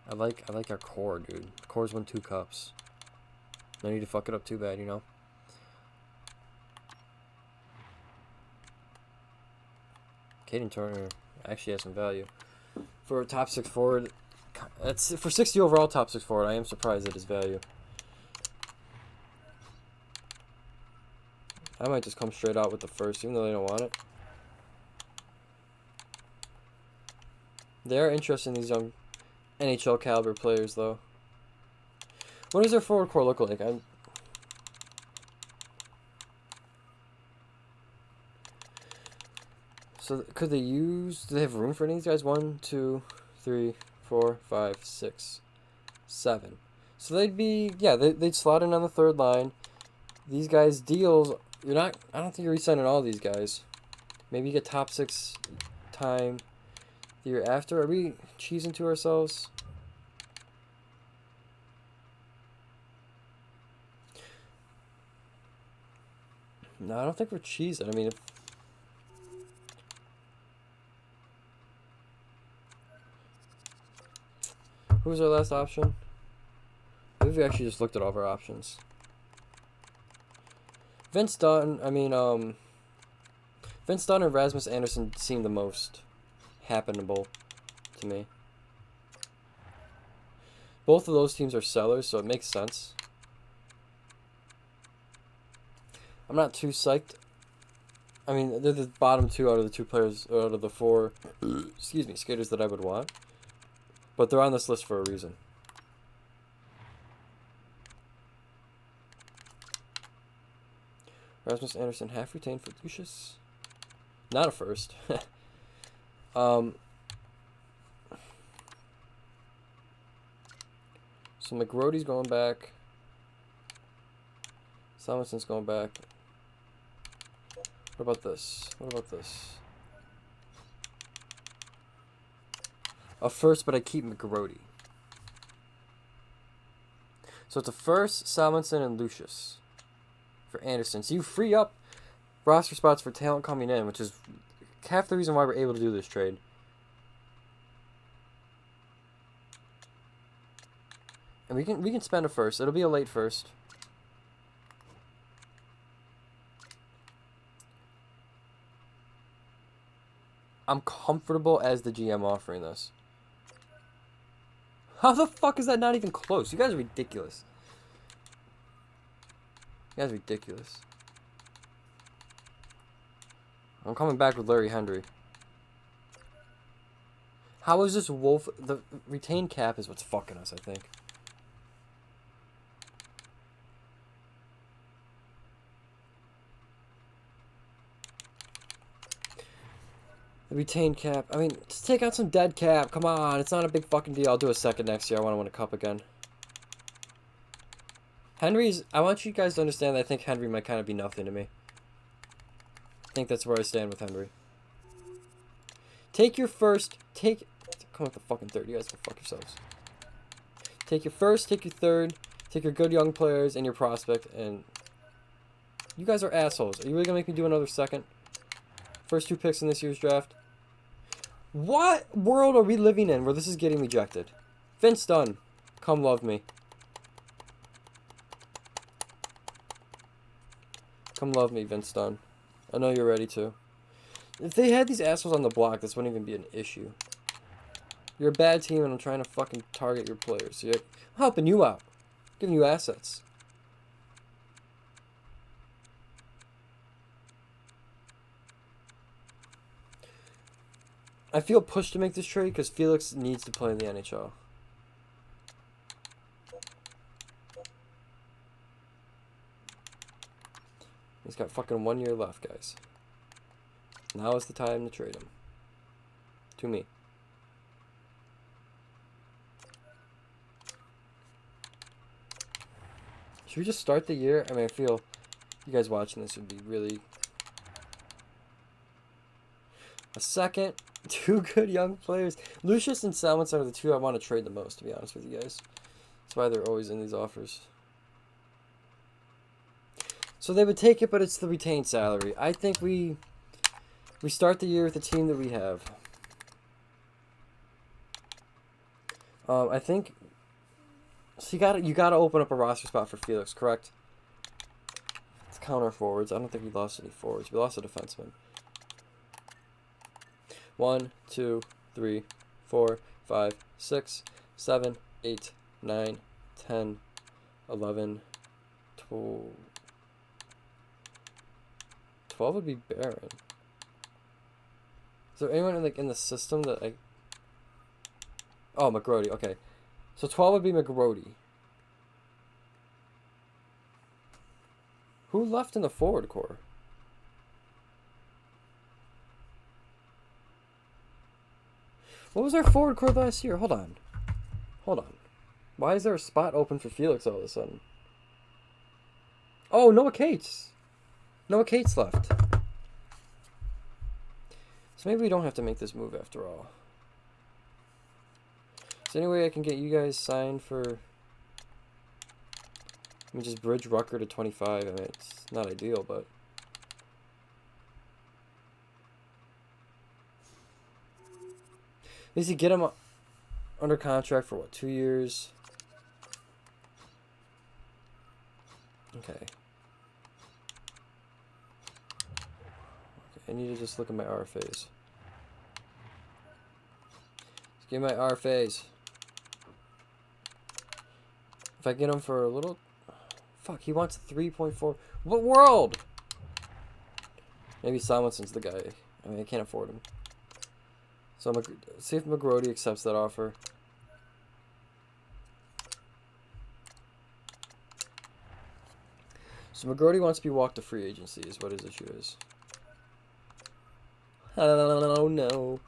I like our core, dude. Core's won 2 cups. No need to fuck it up too bad, you know? Caden Turner actually has some value. For a top 6 forward, that's for 60 overall top 6 forward, I am surprised at his value. I might just come straight out with the first, even though they don't want it. They are interested in these young NHL caliber players, though. What does their forward core look like? So could they use? Do they have room for any of these guys? 1, 2, 3, 4, 5, 6, 7. So they'd be they'd slot in on the third line. These guys deals. You're not. I don't think you're re-signing all these guys. Maybe you get top 6 time the year after. Are we cheesing to ourselves? No, I don't think we're cheesing. I mean, who was our last option? Maybe we actually just looked at all of our options. Vince Dunn and Rasmus Anderson seem the most happenable to me. Both of those teams are sellers, so it makes sense. I'm not too psyched. I mean, they're the bottom two out of the two players, out of the four, excuse me, skaters that I would want. But they're on this list for a reason. Rasmus Anderson, half retained for Lucius. Not a first. So McGrody's going back. Salmonson's going back. What about this? What about this? A first, but I keep McGrody. So it's a first, Salmonson, and Lucius for Anderson. So you free up roster spots for talent coming in, which is half the reason why we're able to do this trade. And we can spend a first. It'll be a late first. I'm comfortable as the GM offering this. How the fuck is that not even close? You guys are ridiculous. You guys are ridiculous. I'm coming back with Larry Hendry. How is this Wolf... The retained cap is what's fucking us, I think. The retained cap. I mean, just take out some dead cap. Come on, it's not a big fucking deal. I'll do a second next year. I want to win a cup again. Henry's... I want you guys to understand that I think Henry might kind of be nothing to me. I think that's where I stand with Henry. Take your first... Come with the fucking third. You guys go fuck yourselves. Take your first, take your third, take your good young players and your prospect, and... You guys are assholes. Are you really going to make me do another second? First two picks in this year's draft. What world are we living in where this is getting rejected? Vince Dunn, come love me. Come love me, Vince Dunn. I know you're ready to. If they had these assholes on the block, this wouldn't even be an issue. You're a bad team and I'm trying to fucking target your players. So I'm helping you out. Giving you assets. I feel pushed to make this trade because Felix needs to play in the NHL. He's got fucking 1 year left, guys. Now is the time to trade him. To me. Should we just start the year? I mean, I feel you guys watching this would be really... A second. Two good young players. Lucius and Salmonson are the two I want to trade the most, to be honest with you guys. That's why they're always in these offers. So they would take it, but it's the retained salary. I think we start the year with the team that we have. I think... So you gotta open up a roster spot for Felix, correct? Let's count our forwards. I don't think we lost any forwards. We lost a defenseman. 1, 2, 3, 4, 5, 6, 7, 8, 9, 10, 11, 12. 12 would be Baron. Is there anyone in the system that I... Oh, McGrody. Okay. So 12 would be McGrody. Who left in the forward core? What was our forward core last year? Hold on. Hold on. Why is there a spot open for Felix all of a sudden? Oh, Noah Cates. Noah Cates left. So maybe we don't have to make this move after all. Is there any way I can get you guys signed for... Let me just bridge Rucker to 25. I mean, it's not ideal, but... At least you get him under contract for, what, 2 years? Okay. I need to just look at my RFAs. Let's get my RFAs. If I get him for a little... Fuck, he wants 3.4... What world? Maybe Simonson's the guy. I mean, I can't afford him. So see if McGrody accepts that offer. So McGrody wants to be walked to free agency is what his issue is. Oh no.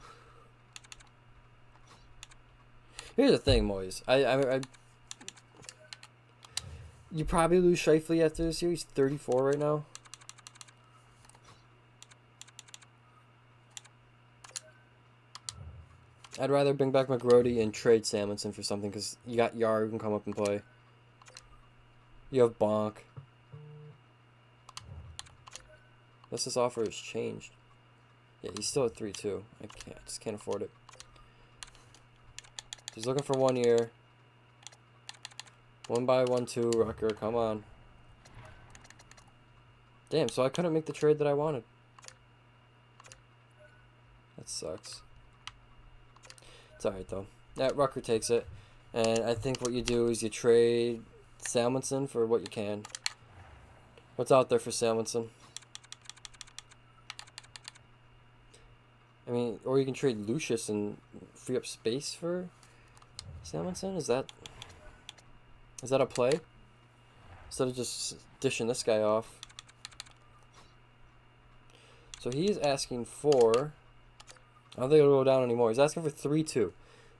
Here's the thing, Moyes. You probably lose Scheifele after this year. He's 34 right now. I'd rather bring back McGrody and trade Samuelson for something because you got Yar who can come up and play. You have Bonk. Unless this offer has changed. Yeah, he's still at 3-2. I just can't afford it. He's looking for 1 year. 1x1-2, Rucker, come on. Damn, so I couldn't make the trade that I wanted. That sucks. It's alright though. That Rucker takes it. And I think what you do is you trade Salmonson for what you can. What's out there for Salmonson? I mean, or you can trade Lucius and free up space for Salmonson? Is that a play? Instead of just dishing this guy off. So he's asking for... I don't think it'll go down anymore. He's asking for 3-2.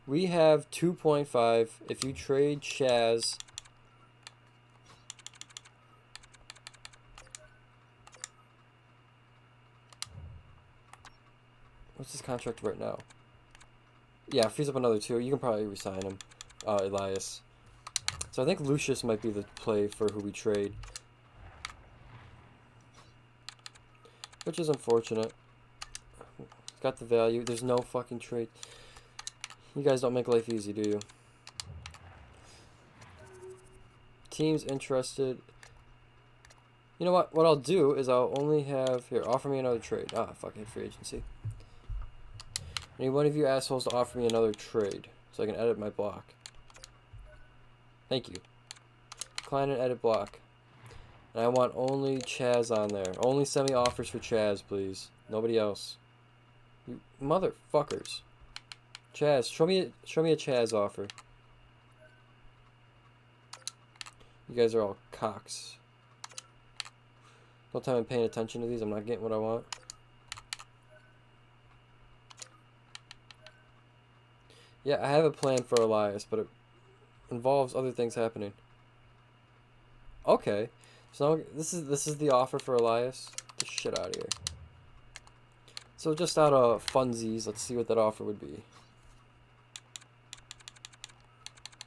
We have 2.5. If you trade Chaz... What's his contract right now? Yeah, frees up another 2. You can probably resign him, Elias. So I think Lucius might be the play for who we trade. Which is unfortunate. Got the value. There's no fucking trade. You guys don't make life easy, do you? Teams interested. You know what? What I'll do is I'll only have... Here, offer me another trade. Ah, fucking free agency. I need one of you assholes to offer me another trade so I can edit my block. Thank you. Decline and edit block. And I want only Chaz on there. Only send me offers for Chaz, please. Nobody else. You motherfuckers. Chaz, show me a Chaz offer. You guys are all cocks. No time I'm paying attention to these. I'm not getting what I want. Yeah, I have a plan for Elias, but it involves other things happening. Okay, so this is the offer for Elias. Get the shit out of here. So just out of funsies, let's see what that offer would be.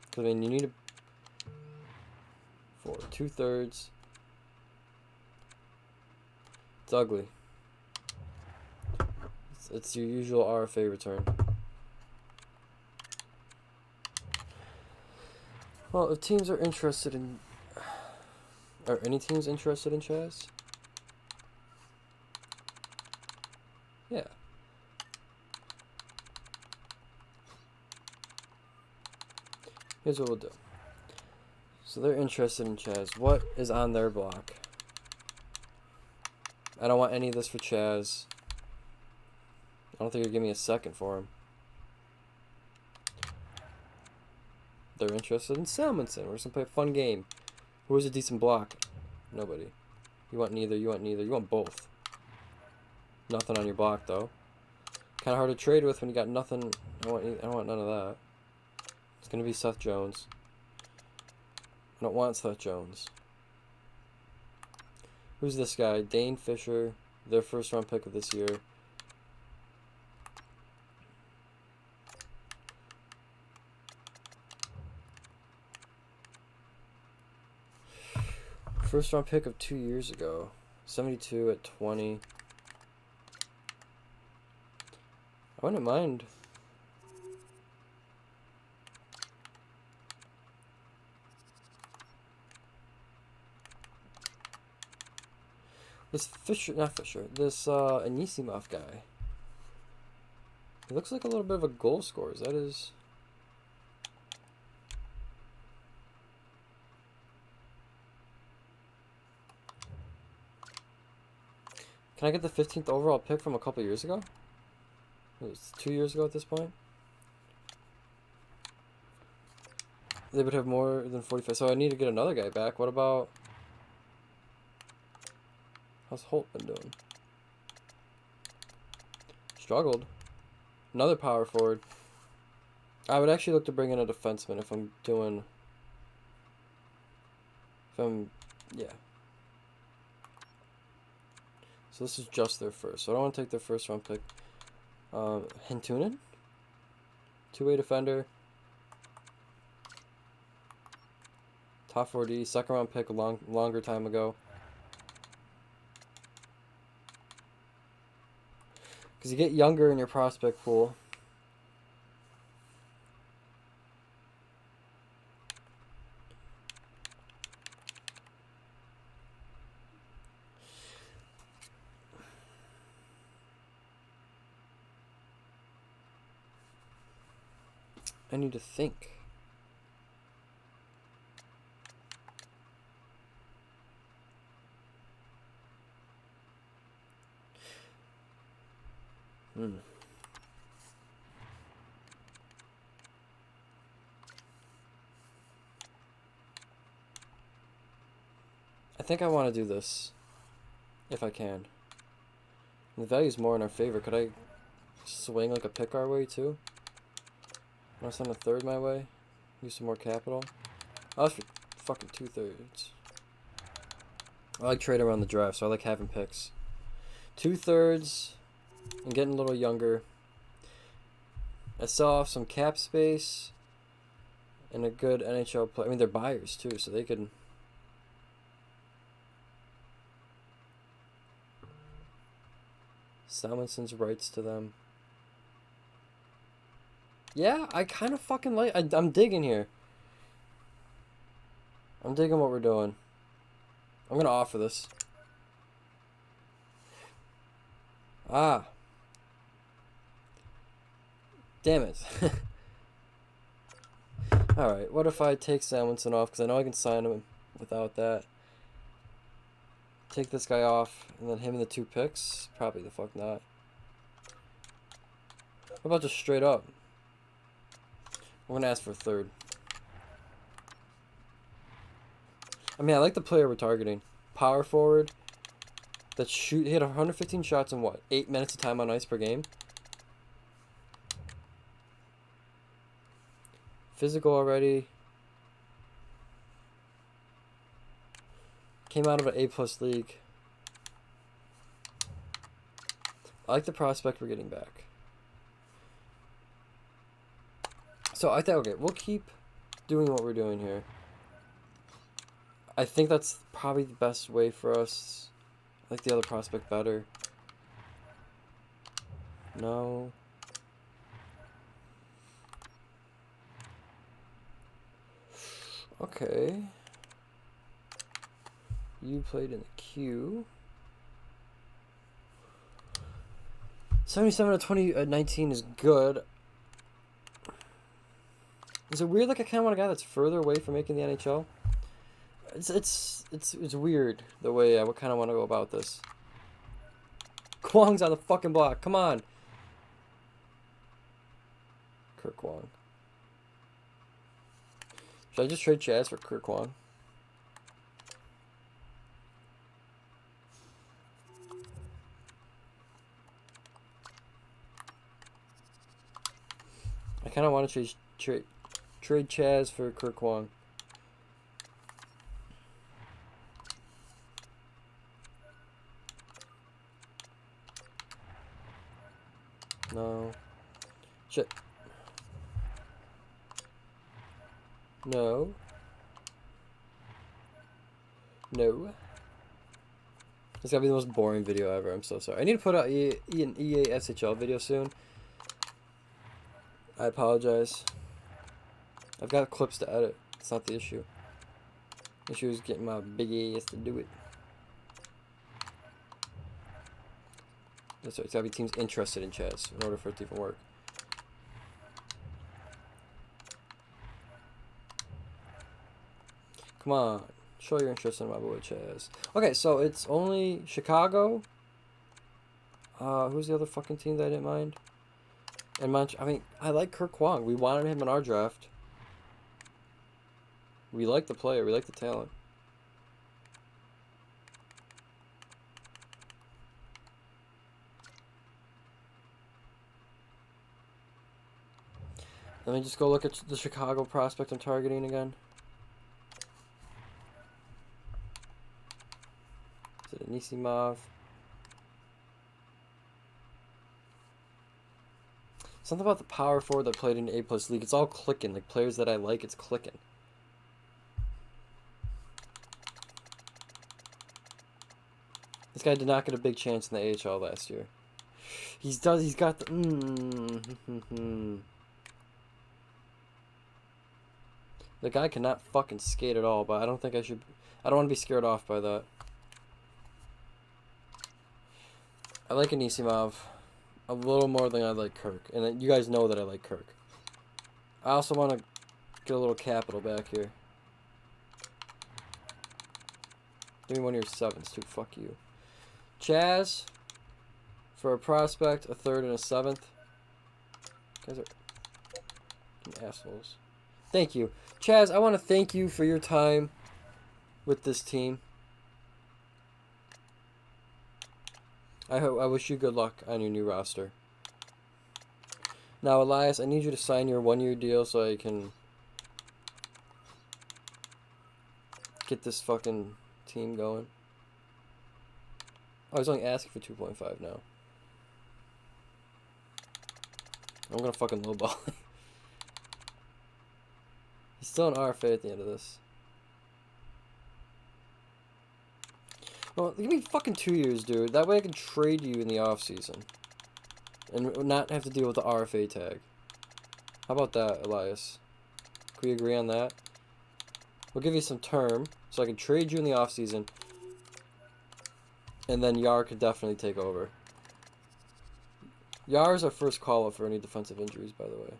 Because I mean, you need a for 2/3. It's ugly. It's your usual RFA return. Well, if teams are interested in... Are any teams interested in Chaz? Yeah. Here's what we'll do. So they're interested in Chaz. What is on their block? I don't want any of this for Chaz. I don't think you'll give me a second for him. They're interested in Salmonson. We're just gonna play a fun game. Who has a decent block? Nobody. You want neither, you want neither. You want both. Nothing on your block though. Kinda hard to trade with when you got nothing. I don't want none of that. It's gonna be Seth Jones. I don't want Seth Jones. Who's this guy? Dane Fisher, their first round pick of this year. First round pick of 2 years ago. 72 at 20. I wouldn't mind. This Fisher, not Fisher, this Anisimov guy. He looks like a little bit of a goal scorer. Is that his? Can I get the 15th overall pick from a couple years ago? It was 2 years ago at this point. They would have more than 45. So I need to get another guy back. What about... How's Holt been doing? Struggled. Another power forward. I would actually look to bring in a defenseman if I'm doing... Yeah. So this is just their first. So I don't want to take their first round pick. Hentunen? Two-way defender. Top 4D. Second round pick a longer time ago. Because you get younger in your prospect pool. I need to think. I think I want to do this. If I can. And the value's more in our favor. Could I swing like a pick our way too? Want to send a third my way? Use some more capital? Oh, that's for fucking 2/3. I like trading around the draft, so I like having picks. 2/3 and getting a little younger. I sell off some cap space and a good NHL player. I mean, they're buyers too, so they could. Salmonson's rights to them. Yeah, I kind of fucking like... I'm digging here. I'm digging what we're doing. I'm going to offer this. Ah. Damn it. Alright, what if I take Salmonson off? Because I know I can sign him without that. Take this guy off, and then him and the 2 picks? Probably the fuck not. What about just straight up? I'm going to ask for a third. I mean, I like the player we're targeting. Power forward. That he had 115 shots in what? 8 minutes of time on ice per game? Physical already. Came out of an A+ league. I like the prospect we're getting back. So I think, okay, we'll keep doing what we're doing here. I think that's probably the best way for us. I like the other prospect better. No. Okay. You played in the queue. 77 to 2019 is good. Is it weird? Like I kind of want a guy that's further away from making the NHL. It's weird the way I would kind of want to go about this. Kwong's on the fucking block. Come on. Kirk Kwong. Should I just trade Chaz for Kirk Kwong? I kind of want to trade Chaz for Kirk Kwong. No. Shit. No. No. This is gonna be the most boring video ever. I'm so sorry. I need to put out an EA SHL video soon. I apologize. I've got clips to edit. It's not the issue. The issue is getting my big ass to do it. That's right. It's gotta be teams interested in Chaz in order for it to even work. Come on. Show your interest in my boy Chaz. Okay, so it's only Chicago, Who's the other fucking team that I didn't mind? And I mean, I like Kirk Kwong. We wanted him in our draft. We like the player. We like the talent. Let me just go look at the Chicago prospect I'm targeting again. Is it Anisimov? Something about the power forward that played in the A+ league. It's all clicking. Like players that I like, it's clicking. This guy did not get a big chance in the AHL last year. He's got the The guy cannot fucking skate at all, but I don't think I should. I don't want to be scared off by that. I like Anisimov a little more than I like Kirk, and you guys know that I like Kirk. I also want to get a little capital back here. Give me one of your 7s, too. Fuck you. Chaz for a prospect, a 3rd, and a 7th. You guys are assholes. Thank you. Chaz, I want to thank you for your time with this team. I wish you good luck on your new roster. Now, Elias, I need you to sign your 1-year deal so I can get this fucking team going. Oh, he's only asking for 2.5 now. I'm gonna fucking lowball. He's still an RFA at the end of this. Well, give me fucking 2 years, dude. That way I can trade you in the offseason. And not have to deal with the RFA tag. How about that, Elias? Can we agree on that? We'll give you some term, so I can trade you in the offseason. And then Yar could definitely take over. Yar is our first call-up for any defensive injuries, by the way.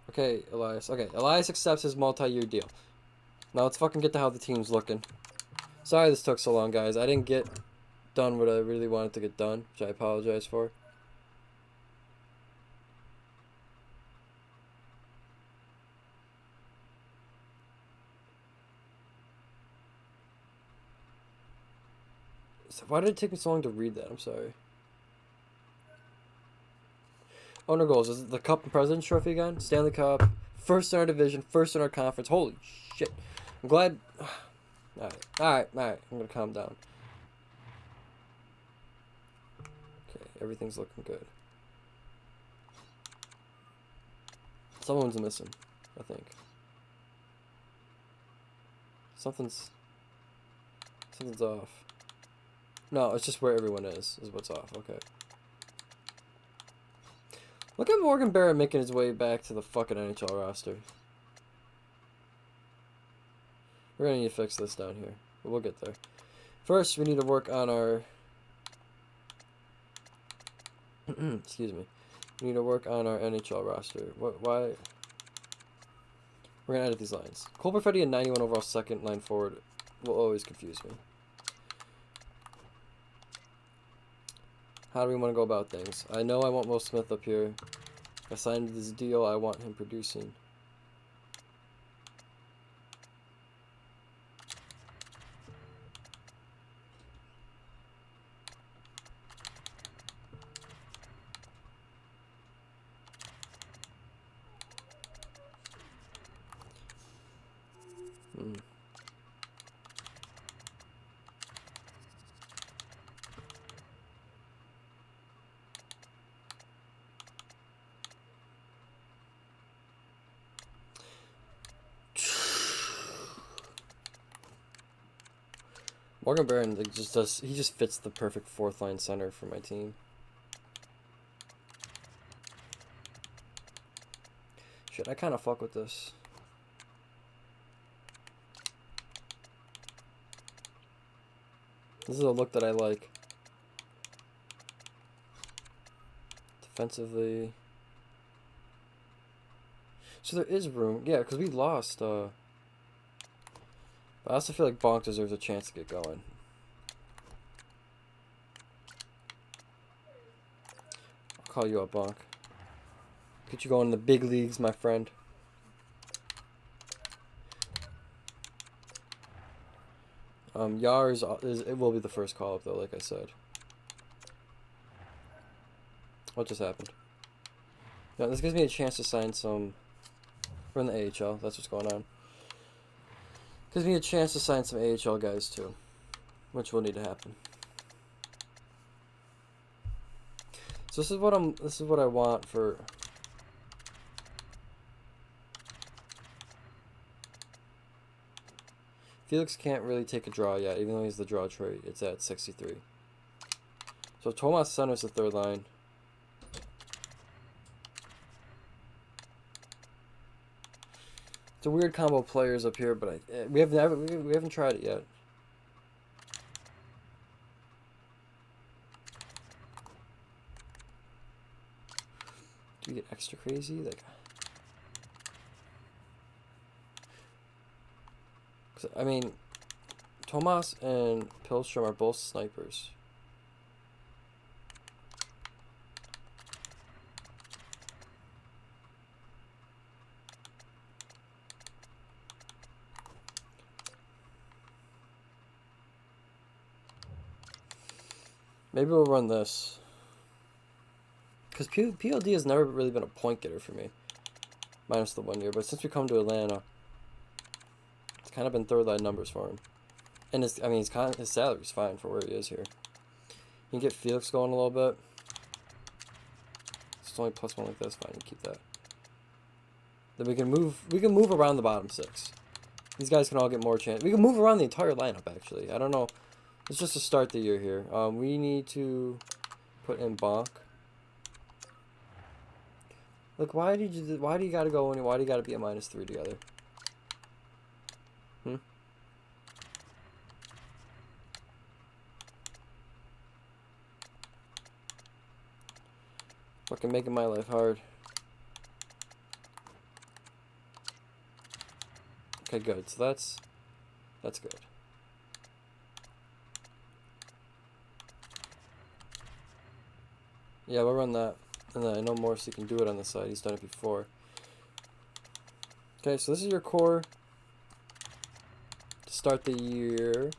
Okay, Elias. Okay, Elias accepts his multi-year deal. Now let's fucking get to how the team's looking. Sorry this took so long, guys. I didn't get done what I really wanted to get done, which I apologize for. So why did it take me so long to read that? I'm sorry. Owner goals. Is it the Cup and President's Trophy again? Stanley Cup. First in our division. First in our conference. Holy shit. I'm glad. Alright. I'm gonna calm down. Okay, everything's looking good. Someone's missing, I think. Something's off. No, it's just where everyone is what's off. Okay. Look at Morgan Barrett making his way back to the fucking NHL roster. We're gonna need to fix this down here, but we'll get there. First, we need to work on our... Excuse me. We need to work on our NHL roster. Why? We're gonna edit these lines. Cole Perfetti, a 91 overall second line forward, will always confuse me. How do we want to go about things? I know I want Will Smith up here. I signed this deal. I want him producing. Morgan Barron he just fits the perfect 4th line center for my team. Shit, I kind of fuck with this. This is a look that I like. Defensively. So there is room. Yeah, because we lost, But I also feel like Bonk deserves a chance to get going. call you up, Bonk. Get you going in the big leagues, my friend. Yar it will be the first call up though, like I said. What just happened? No, this gives me a chance to sign some. We're in the AHL. That's what's going on. Gives me a chance to sign some AHL guys too, which will need to happen. So this is what I want for. Felix can't really take a draw yet, even though he's the draw trait. It's at 63. So Tomas centers the third line. It's a weird combo of players up here, but we haven't tried it yet. Do we get extra crazy? Like, I mean, Tomas and Pilstrom are both snipers. Maybe we'll run this. Because PLD has never really been a point getter for me. Minus the 1 year. But since we come to Atlanta, it's kind of been third line numbers for him. And his salary's fine for where he is here. You can get Felix going a little bit. It's only +1 like this. Fine, you keep that. Then we can move around the bottom 6. These guys can all get more chance. We can move around the entire lineup, actually. I don't know. It's just to start the year here. We need to put in Bonk. Look, why do you gotta go in? Why do you gotta be a -3 together? Fucking making my life hard. Okay, good. So that's good. Yeah, we'll run that. And then I know Morrissey can do it on the side. He's done it before. Okay, so this is your core to start the year.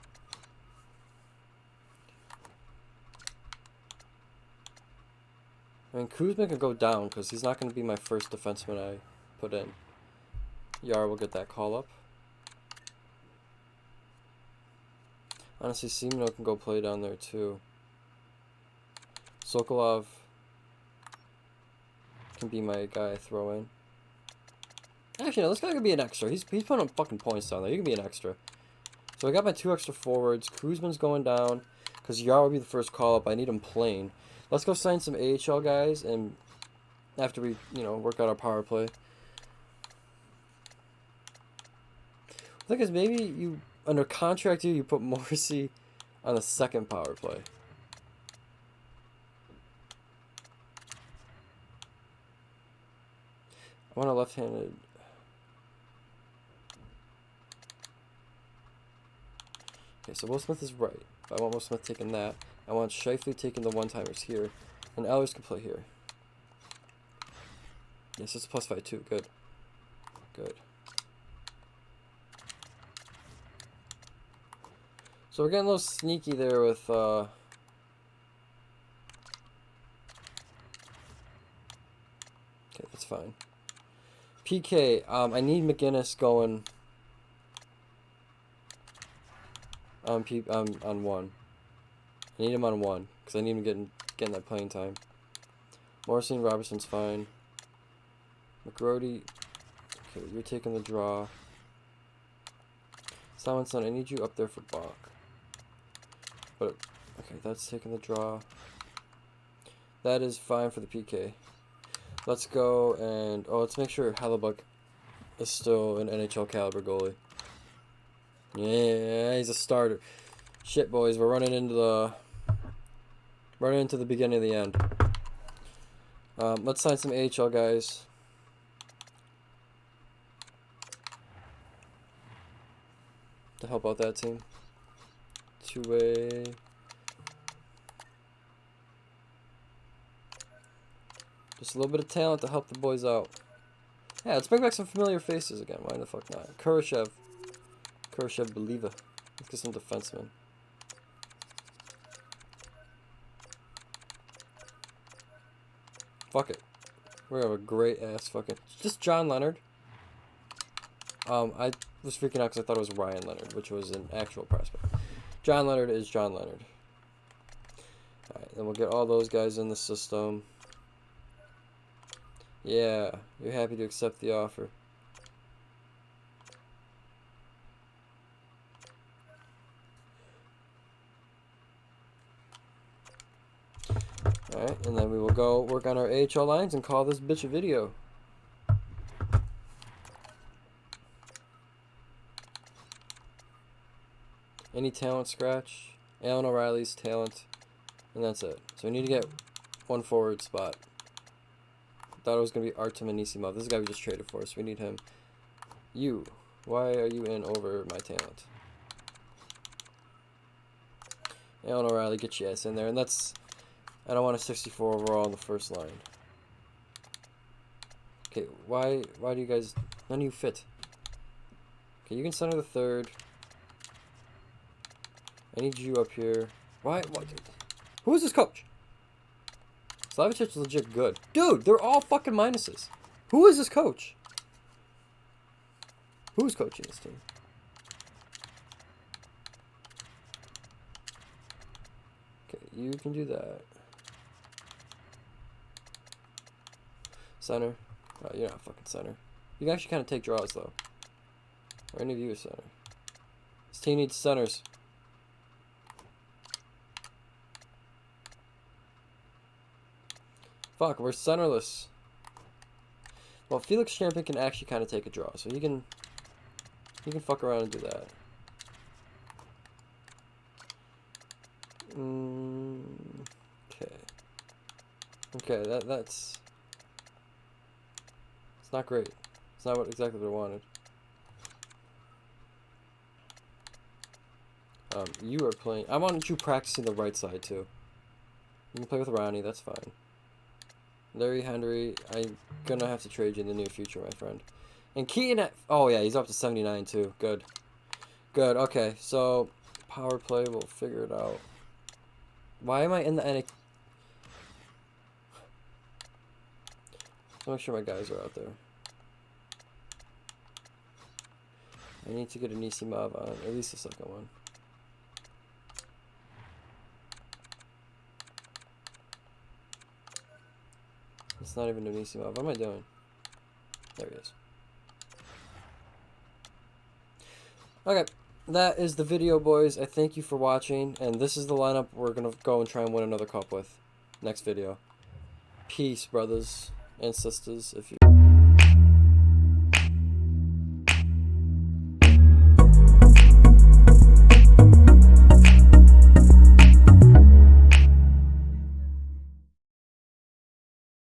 I mean, Kuzma can go down because he's not going to be my first defenseman I put in. Yar will get that call up. Honestly, Simino can go play down there too. Sokolov can be my guy I throw in. Actually, no, this guy can be an extra. He's putting up fucking points down there. He can be an extra. So I got my 2 extra forwards. Kuzman's going down because Yar will be the first call up. I need him playing. Let's go sign some AHL guys, and after we, work out our power play. I think is maybe you under contract you put Morrissey on the second power play. I want a left-handed. Okay, so Will Smith is right. I want Will Smith taking that. I want Shifley taking the one-timers here. And Ehlers can play here. Yes, it's +5 too. Good. Good. So we're getting a little sneaky there with okay, that's fine. PK, I need McGinnis going on 1. I need him on 1 because I need him getting that playing time. Morrison Robertson's fine. McGrody, okay, you're taking the draw. Simonson, I need you up there for Bach. But okay, that's taking the draw. That is fine for the PK. Let's go and let's make sure Hellebuck is still an NHL caliber goalie. Yeah, he's a starter. Shit, boys, we're running into the beginning of the end. Let's sign some AHL guys. To help out that team. Two-way. Just a little bit of talent to help the boys out. Yeah, let's bring back some familiar faces again. Why the fuck not? Kurashev. Kurashev Believer. Let's get some defensemen. Fuck it. We're gonna have a great ass fucking... Just John Leonard. I was freaking out because I thought it was Ryan Leonard, which was an actual prospect. John Leonard is John Leonard. Alright, then we'll get all those guys in the system. Yeah, you're happy to accept the offer. Alright, and then we will go work on our AHL lines and call this bitch a video. Any talent scratch. Alan O'Reilly's talent. And that's it. So we need to get one forward spot. Thought it was going to be Artem Anisimov. This is the guy we just traded for, so we need him. You. Why are you in over my talent? Alan O'Reilly, get your ass in there. And that's... I don't want a 64 overall on the first line. Okay, why do you guys... None of you fit. Okay, you can center the third. I need you up here. Why? Who is this coach? Slavicek is legit good. Dude, they're all fucking minuses. Who is this coach? Who's coaching this team? Okay, you can do that. Center. Oh, you're not fucking center. You can actually kind of take draws, though. Or any of you are center. This team needs centers. Fuck, we're centerless. Well, Felix Champion can actually kind of take a draw, so he can fuck around and do that. Okay. Okay, that's... It's not great. It's not exactly what I wanted. You are playing... I wanted you practicing the right side, too. You can play with Ronnie, that's fine. Larry Henry, I'm gonna have to trade you in the near future, my friend. And Keaton, oh yeah, he's up to 79 too. Good. Good, okay. So, power play, we'll figure it out. Why am I in the NA? Make sure my guys are out there. I need to get an Anisimov on, at least the second one. It's not even an Anisimov. What am I doing? There he is. Okay, that is the video, boys. I thank you for watching, and this is the lineup we're going to go and try and win another cup with. Next video. Peace, brothers and sisters. If you